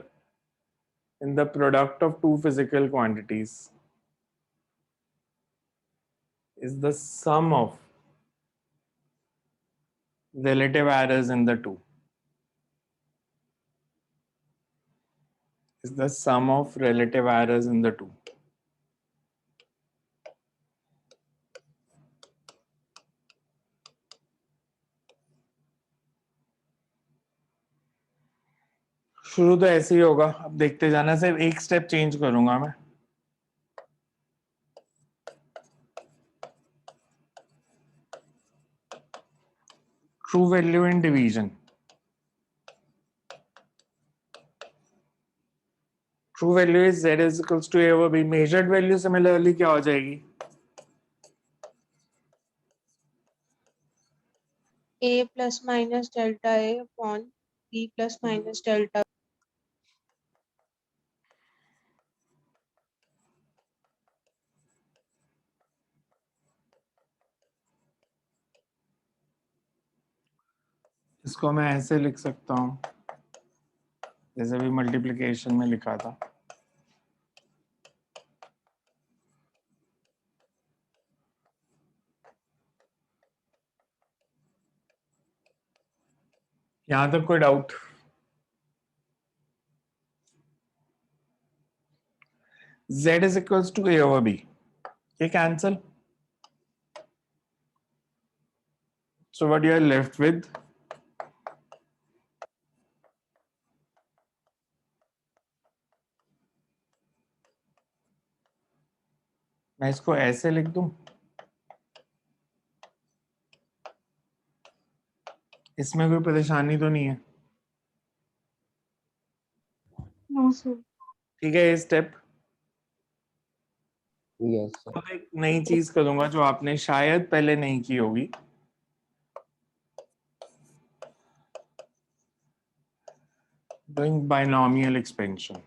in the product of two physical quantities is the sum of relative errors in the two. is the sum of relative errors in the two. शुरू तो ऐसे ही होगा, अब देखते जाना, सिर्फ एक step change करूंगा मैं. True value in division. True value is z is equals to a over b. Measured value similarly क्या हो जाएगी? A plus minus delta A upon B plus minus delta. इसको मैं ऐसे लिख सकता हूँ जैसे भी मल्टीप्लिकेशन में लिखा था. यहां तक कोई doubt? Z is equals to A over B. ये cancel. So what you are left with? मैं इसको ऐसे लिख दूं. इसमें कोई परेशानी तो नहीं है? No, sir. ठीक है, ये स्टेप. Yes, sir. अब एक नई चीज करूंगा जो आपने शायद पहले नहीं की होगी. Doing binomial expansion.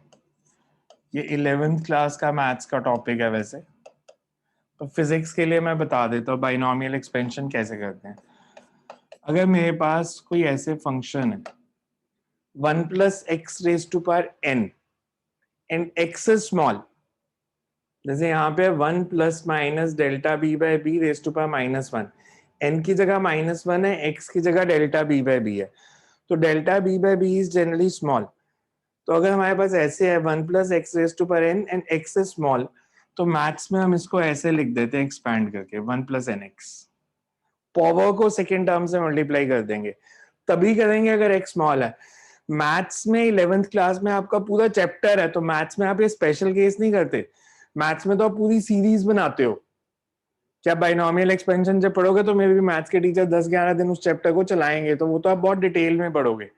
ये 11th क्लास का मैथ्स का टॉपिक है वैसे, तो फिजिक्स के लिए मैं बता देता हूँ बाइनोमियल एक्सपेंशन कैसे करते हैं. अगर मेरे पास कोई ऐसे फंक्शन है 1 plus x raised to power n and x is small, जैसे यहाँ पे 1 plus minus delta b by b raised to power -1, n की जगह -1 है, x की जगह delta b by b है, तो delta b by b is generally small. तो अगर हमारे पास ऐसे है 1 plus x raised to power n and x is small, तो मैथ्स में हम इसको ऐसे लिख देते हैं एक्सपैंड करके 1 plus nx. पावर को सेकेंड टर्म से मल्टीप्लाई कर देंगे, तभी करेंगे अगर x स्मॉल है. मैथ्स में 11th क्लास में आपका पूरा चैप्टर है, तो मैथ्स में आप ये स्पेशल केस नहीं करते. मैथ्स में तो आप पूरी सीरीज बनाते हो. क्या बाइनोमियल एक्सपेंशन जब पढ़ोगे तो मे भी मैथ्स के टीचर 10-11 दिन उस चैप्टर को चलाएंगे, तो वो तो आप बहुत डिटेल में पढ़ोगे.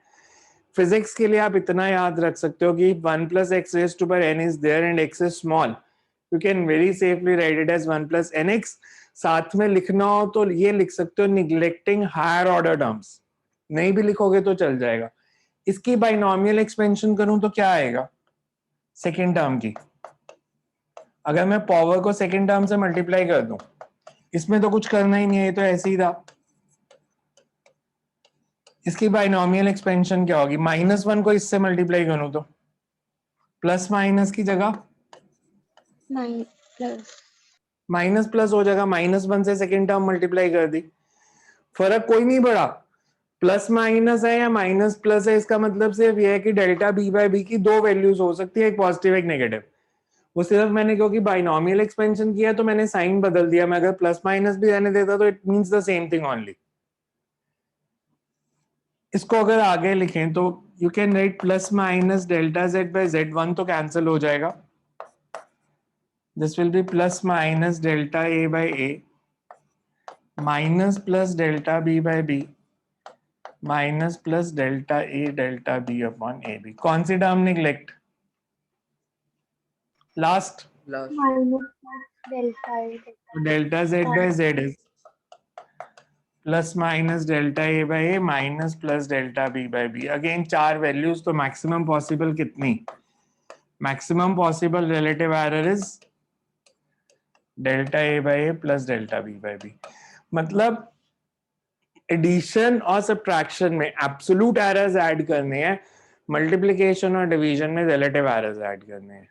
फिजिक्स के लिए आप इतना याद रख सकते हो कि 1 plus x raised to power n is there and x is small, you can very safely write it as 1 plus nx. साथ में लिखना हो तो ये लिख सकते हो निग्लेक्टिंग हायर ऑर्डर टर्म्स. नहीं भी लिखोगे तो चल जाएगा. इसकी बाइनोमियल एक्सपेंशन करूं तो क्या आएगा सेकेंड टर्म की? अगर मैं पावर को सेकेंड टर्म से मल्टीप्लाई कर दूं, इसमें तो कुछ करना ही नहीं है, ये तो ऐसे ही था. इसकी बाइनोमियल एक्सपेंशन क्या होगी? -1 को इससे मल्टीप्लाई करूं तो प्लस माइनस की जगह माइनस प्लस हो जाएगा. -1 से सेकेंड टर्म मल्टीप्लाई कर दी, फर्क कोई नहीं पड़ा. प्लस माइनस है या माइनस प्लस है, इसका मतलब सिर्फ ये है कि डेल्टा बी बाय बी की दो वैल्यूज हो सकती है, एक पॉजिटिव एक नेगेटिव. वो सिर्फ मैंने क्योंकि बाइनोमियल एक्सपेंशन किया तो मैंने साइन बदल दिया. मैं अगर प्लस माइनस भी रहने देता तो it means the same thing only. इसको अगर आगे लिखें तो you can write plus minus delta z by z. 1 तो कैंसिल हो जाएगा. This will be plus minus delta a by a minus plus delta b by b minus plus delta a delta b upon a b. कौन सी term neglect? Last. Minus delta A. Delta z by z is plus minus delta a by a minus plus delta b by b. Again 4 values, तो maximum possible कितनी? Maximum possible relative error is delta a by a plus delta b by b. मतलब addition और subtraction में absolute errors add करने हैं, multiplication और division में relative errors add करने हैं.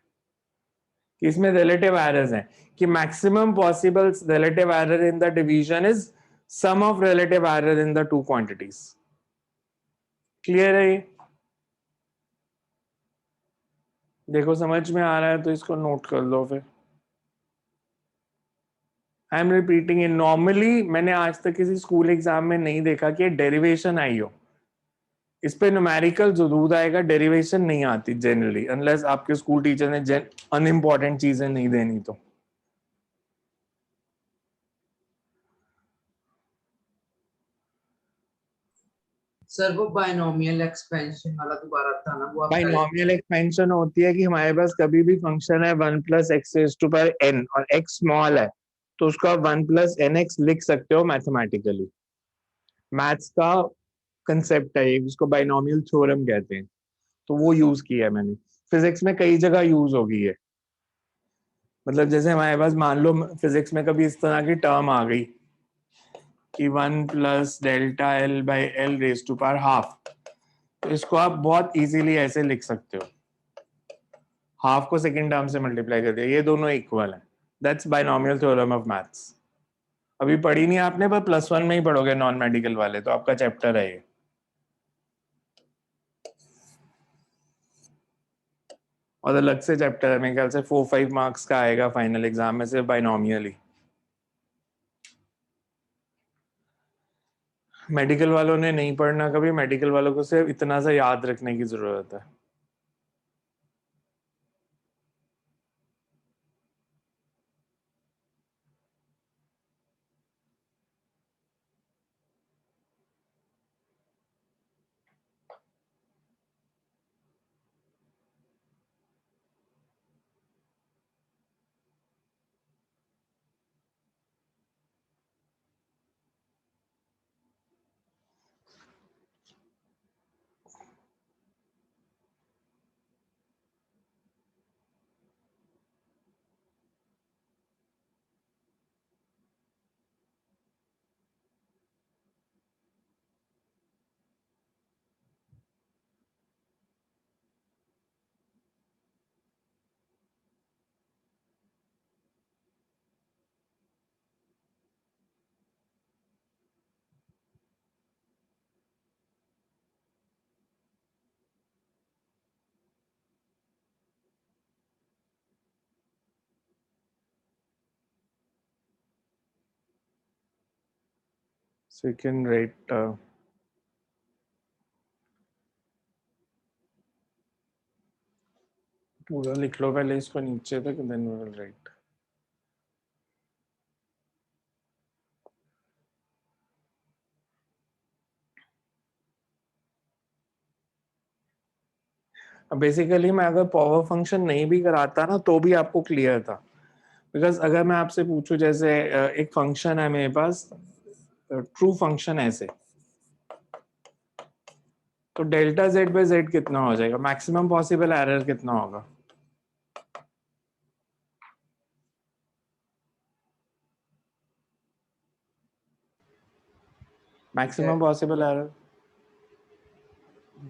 इसमें रिलेटिव एरर्स हैं कि maximum possible relative error in the division is sum of relative error in the two quantities. Clear है ये? देखो समझ में आ रहा है तो इसको नोट कर लो फिर। I am repeating in normally मैंने आज तक किसी स्कूल एग्जाम में नहीं देखा कि डेरिवेशन आई हो। इस पे न्यूमेरिकल जरूर आएगा, डेरिवेशन नहीं आती जनरली, अनलेस आपके स्कूल टीचर ने अनइम्पॉर्टेंट चीजें नहीं देनी तो। सर वो बायनोमियल एक्सपेंशन वाला दोबारा था ना, वो आप बाइनोमियल एक्सपेंशन होती है कि हमारे पास कभी भी फंक्शन है 1 + x raise to power n और x स्मॉल है तो उसको आप 1 + nx लिख सकते हो मैथमेटिकली। मैथ्स का कंसेप्ट है ये, जिसको बाइनोमियल थ्योरम कहते हैं, तो वो यूज किया है मैंने। फिजिक्स में कई जगह यूज होगी है, मतलब जैसे हमारे पास मान लो फिजिक्स में कभी इस तरह की टर्म आ गई कि 1 + Δl/l rays to power half, तो इसको आप बहुत इजीली ऐसे लिख सकते हो, हाफ को सेकंड टर्म से मल्टीप्लाई कर दिया, ये दोनों इक्वल है। That's binomial theorem of maths. अभी पढ़ी नहीं आपने, पर +1 में ही पढ़ोगे नॉन मेडिकल वाले, तो आपका चैप्टर है ये। और अलग से चैप्टर है, मेरे ख्याल से 4-5 मार्क्स का आएगा फाइनल एग्जाम में, सिर्फ बाइनोमियल ही। मेडिकल वालों ने नहीं पढ़ना कभी, मेडिकल वालों को सिर्फ इतना सा याद रखने की जरूरत है। So you can write पूरा लिख लो पहले इसको नीचे तक, then we will write. अब बेसिकली मैं अगर पावर फंक्शन नहीं भी कराता ना तो भी आपको क्लियर था, बिकॉज अगर मैं आपसे पूछूं जैसे एक फंक्शन है मेरे पास, ट्रू फंक्शन ऐसे, तो Δz/z कितना हो जाएगा, मैक्सिमम पॉसिबल एरर कितना होगा? Maximum possible error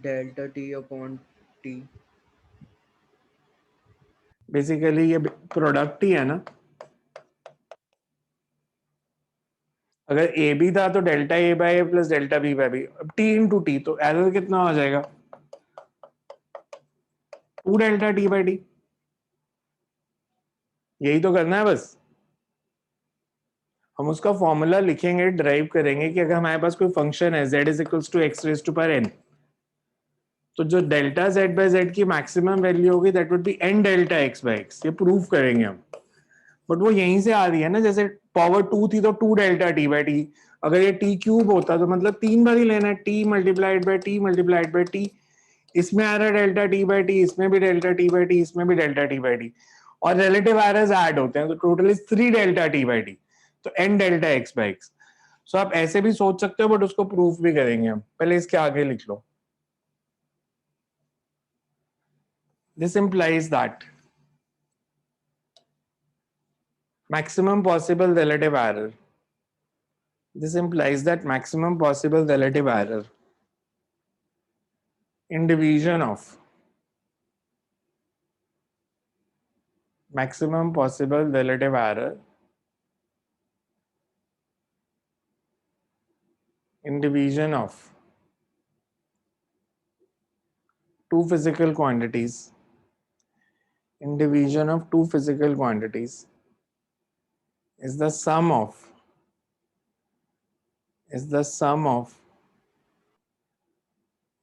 delta t/t। Basically ये प्रोडक्ट ही है ना, अगर ए बी था तो Δa/a + Δb/b, अब t × t, तो एरर कितना हो जाएगा? 2Δt/t। यही तो करना है बस। हम उसका फॉर्मूला लिखेंगे, ड्राइव करेंगे कि अगर हमारे पास कोई फंक्शन है z = x raise to power n, तो जो Δz/z की मैक्सिमम वैल्यू होगी that would be n Δx/x, ये प्रूव करेंगे हम। बट वो यहीं से आ रही है ना, जैसे पावर 2 थी तो 2Δt/t, अगर ये t³ होता तो मतलब 3 बार ही लेना है, t × t, इसमें आ रहा है Δt/t, इसमें भी Δt/t, इसमें भी Δt/t, और रिलेटिव एरर्स ऐड होते हैं, तो टोटल इज 3Δt/t, तो n Δx/x। सो आप ऐसे भी सोच सकते हो, बट उसको प्रूफ भी करेंगे हम, पहले इसके आगे लिख लो। This implies that maximum possible relative error, this implies that maximum possible relative error in division of maximum possible relative error in division of two physical quantities in division of two physical quantities is the sum of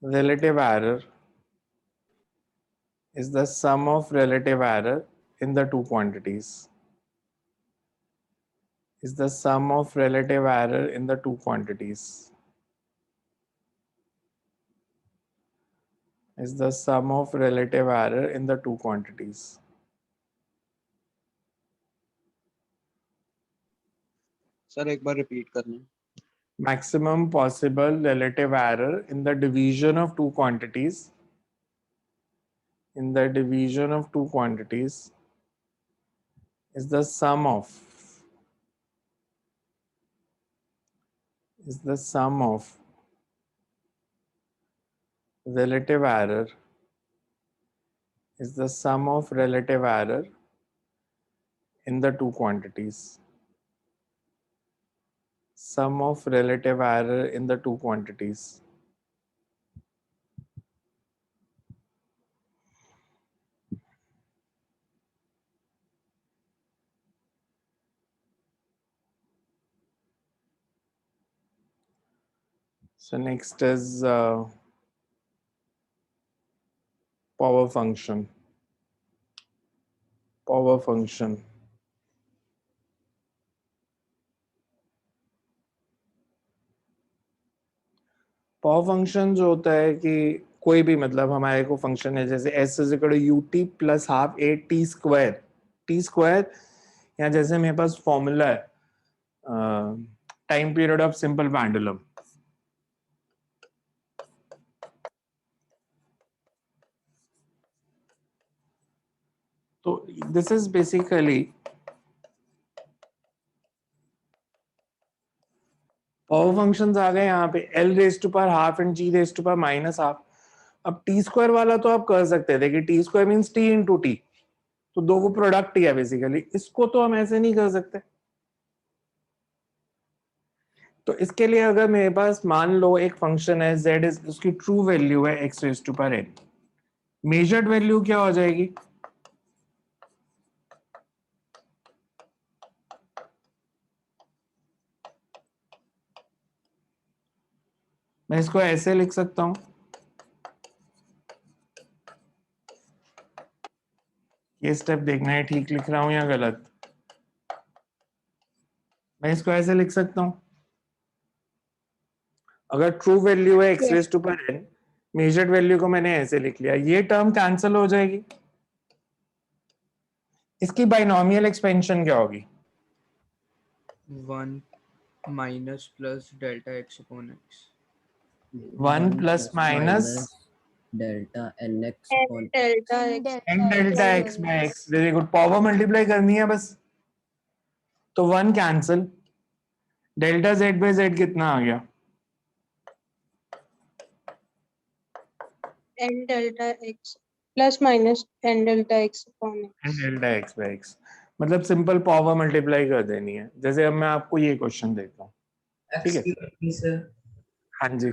relative error is the sum of relative error in the two quantities is the sum of relative error in the two quantities is the sum of relative error in the two quantities. Sir एक बार repeat करना. Maximum possible relative error in the division of two quantities is the sum of relative error is the sum of relative error in the two quantities. Sum of relative error in the two quantities. So next is power function. Power function. Power function जो होता है कि कोई भी मतलब हमारे को function है जैसे s is equal to ut plus half a t square या जैसे मेरे पास फॉर्मूला है time period of simple pendulum. तो this is basically power functions आ गए यहाँ पे l raise to power half and g raise to power minus half. अब टी स्क्वायर वाला तो आप कर सकते थे कि t square means t into t, तो दो को प्रोडक्ट ही है बेसिकली. इसको तो हम ऐसे नहीं कर सकते. तो इसके लिए अगर मेरे पास मान लो एक फंक्शन है z इज उसकी ट्रू वैल्यू है x raise to power n, measured value क्या हो जाएगी? मैं इसको ऐसे लिख सकता हूं, ये स्टेप देखना है ठीक लिख रहा हूं या गलत. मैं इसको ऐसे लिख सकता हूं, अगर ट्रू वैल्यू है x raise to power n, measured value को मैंने ऐसे लिख लिया, ये टर्म कैंसिल हो जाएगी. इसकी बाइनोमियल एक्सपेंशन क्या होगी? 1 minus plus delta x upon x. 1 plus minus delta n x and delta x n delta x by x. Very good. Power multiply करनी है बस, तो 1 cancel. Delta z by z कितना आ गया? and delta x plus minus and delta x upon x. N delta x by x. मतलब simple power multiply कर देनी है. जैसे अब मैं आपको ये क्वेश्चन देता हूँ, ठीक है? सर हाँ जी.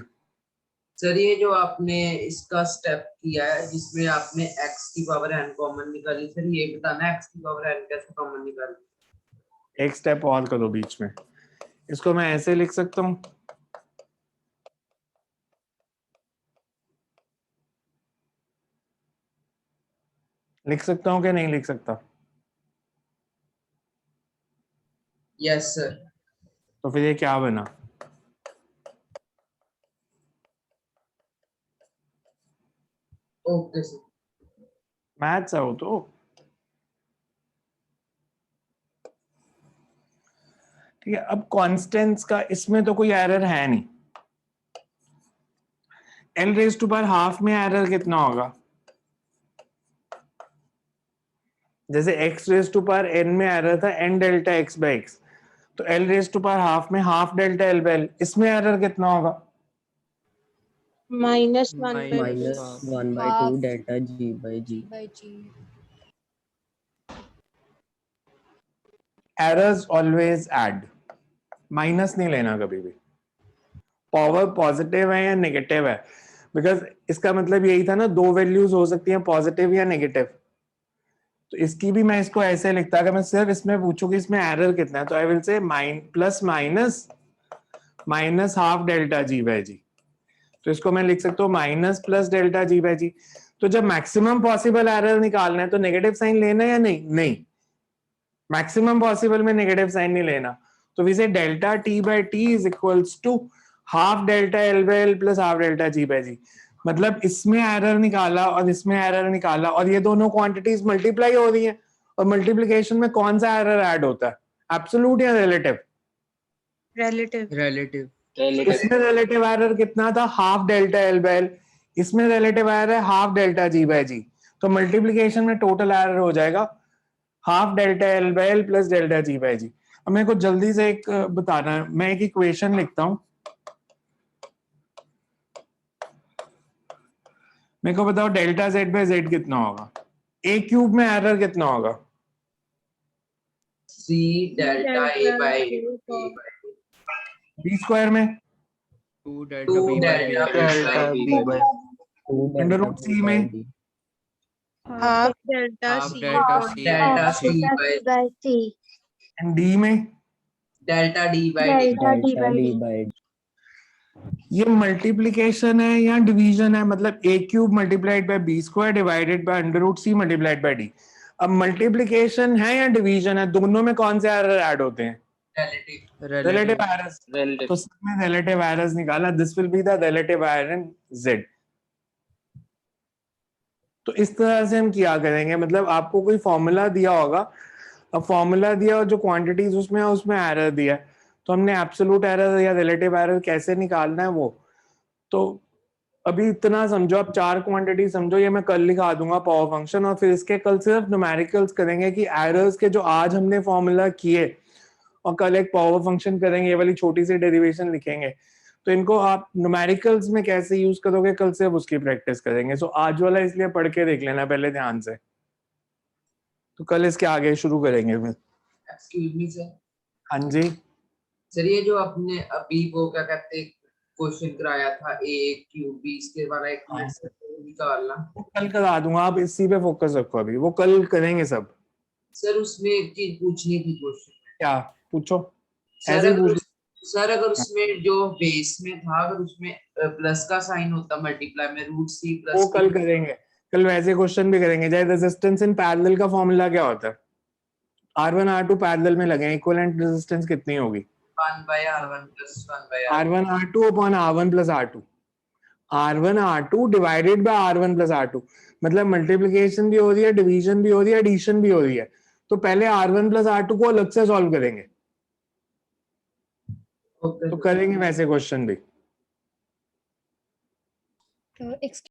सर ये जो आपने इसका स्टेप किया है जिसमें आपने x की पावर n कॉमन निकाली, सर ये बताना है x की पावर n कैसे कॉमन निकाली. एक स्टेप और करो बीच में. इसको मैं ऐसे लिख सकता हूँ, लिख सकता हूँ कि नहीं लिख सकता? Yes sir. तो फिर ये क्या बना? Okay sir. मैथ्स है वो तो. ठीक है. अब कांस्टेंट्स का इसमें तो कोई एरर है नहीं. l raise to power half में एरर कितना होगा? जैसे x raise to power n में एरर था n delta x by x, तो l raise to power half में half delta l by l, इसमें एरर कितना होगा? minus 1 by minus 1 by 2 delta g by g. Errors always add, minus नहीं लेना कभी भी. पावर पॉजिटिव है या नेगेटिव है, बिकॉज इसका मतलब यही था ना, दो वैल्यूज हो सकती हैं पॉजिटिव या नेगेटिव. तो इसकी भी मैं इसको ऐसे लिखता, अगर मैं सिर्फ इसमें पूछूं कि इसमें एरर कितना है, तो I will say plus minus half delta g by g. तो इसको मैं लिख सकता हूँ minus plus delta g by g. तो जब मैक्सिमम पॉसिबल एरर निकालना है तो नेगेटिव साइन लेना है या नहीं? नहीं, मैक्सिमम पॉसिबल में नेगेटिव साइन नहीं लेना। तो we say delta t by t is equals to half delta l by l plus half delta g by g. मतलब इसमें एरर निकाला और इसमें एरर निकाला और ये दोनों क्वांटिटीज मल्टीप्लाई हो रही हैं, और मल्टीप्लिकेशन में कौन सा एरर ऐड होता है, एब्सोल्यूट या रिलेटिव? relative relative इसमें रिलेटिव एरर कितना था? Half delta l by l. इसमें रिलेटिव एरर है half delta g by g. तो मल्टीप्लिकेशन में टोटल एरर हो जाएगा half delta l by l plus delta g by g. अब मेरे को जल्दी से एक बताना है, मैं एक इक्वेशन लिखता हूं, मेरे को बताओ डेल्टा जेड बाई जेड कितना होगा? ए क्यूब में एरर कितना होगा? C delta A by b square में 2 delta 2 b by delta d B by D under root c में half delta half c delta upon c delta upon C by by T. And D में delta D by D. Delta D delta by D D. By ये multiplication है या division है? मतलब A cube multiplied by B square divided by under root C multiplied by D. अब multiplication है या division है, दोनों में कौन से एरर ऐड होते हैं? Relative. Relative errors. तो सबमें रिलेटिव एरर्स निकाला, this will be the relative error in Z. तो इस तरह से हम क्या करेंगे, मतलब आपको कोई फॉर्मूला दिया होगा, अब फॉर्मूला दिया और जो क्वांटिटीज उसमें एरर दिया है, तो हमने एब्सोल्यूट एरर या रिलेटिव एरर कैसे निकालना है वो। तो अभी इतना समझो, आप 4 क्वांटिटी समझो, ये मैं कल लिखा दूंगा पावर फंक्शन, और फिर इसके कल सिर्फ न्यूमेरिकल्स करेंगे कि एरर्स के जो आज हमने फॉर्मूला किए, और कल एक पावर फंक्शन करेंगे, ये वाली छोटी सी डेरिवेशन लिखेंगे। तो इनको आप न्यूमेरिकल्स में कैसे यूज करोगे, कल से अब उसकी प्रैक्टिस करेंगे। सो आज वाला इसलिए पढ़ के देख लेना पहले ध्यान से, तो कल इसके आगे शुरू करेंगे फिर। Excuse me sir. हाँ जी, सर ये जो आपने अभी वो क्या कहते हैं क्वेश्चन कराया था A क्यूब B इसके वाला एक मिनट से निकालना। वो कल करा दूंगा, आप इसी पे फोकस रखो, अभी वो कल करेंगे सब। सर उसमें एक चीज पूछनी थी क्वेश्चन में। क्या पूछो? सर ऐसे ही अगर पूछ। सर अगर उसमें जो बेस में था अगर उसमें प्लस का साइन होता मल्टीप्लाई में रूट सी वो प्लस कल करेंगे, कल वैसे क्वेश्चन भी करेंगे। जैसे रेजिस्टेंस इन पैरेलल का फॉर्मूला क्या होता है? R1 R2 पैरेलल में लगे, इक्विवेलेंट रेजिस्टेंस कितनी होगी? 1/R1 plus 1/R2 R1 R2 upon R1 plus R2, R1 R2 divided by R1 plus R2। मतलब मल्टीप्लिकेशन भी हो रही है, डिवीजन भी हो रही है, एडिशन भी हो रही है। तो पहले R1 plus R2 को अलग से सॉल्व करेंगे, तो करेंगे वैसे क्वेश्चन भी।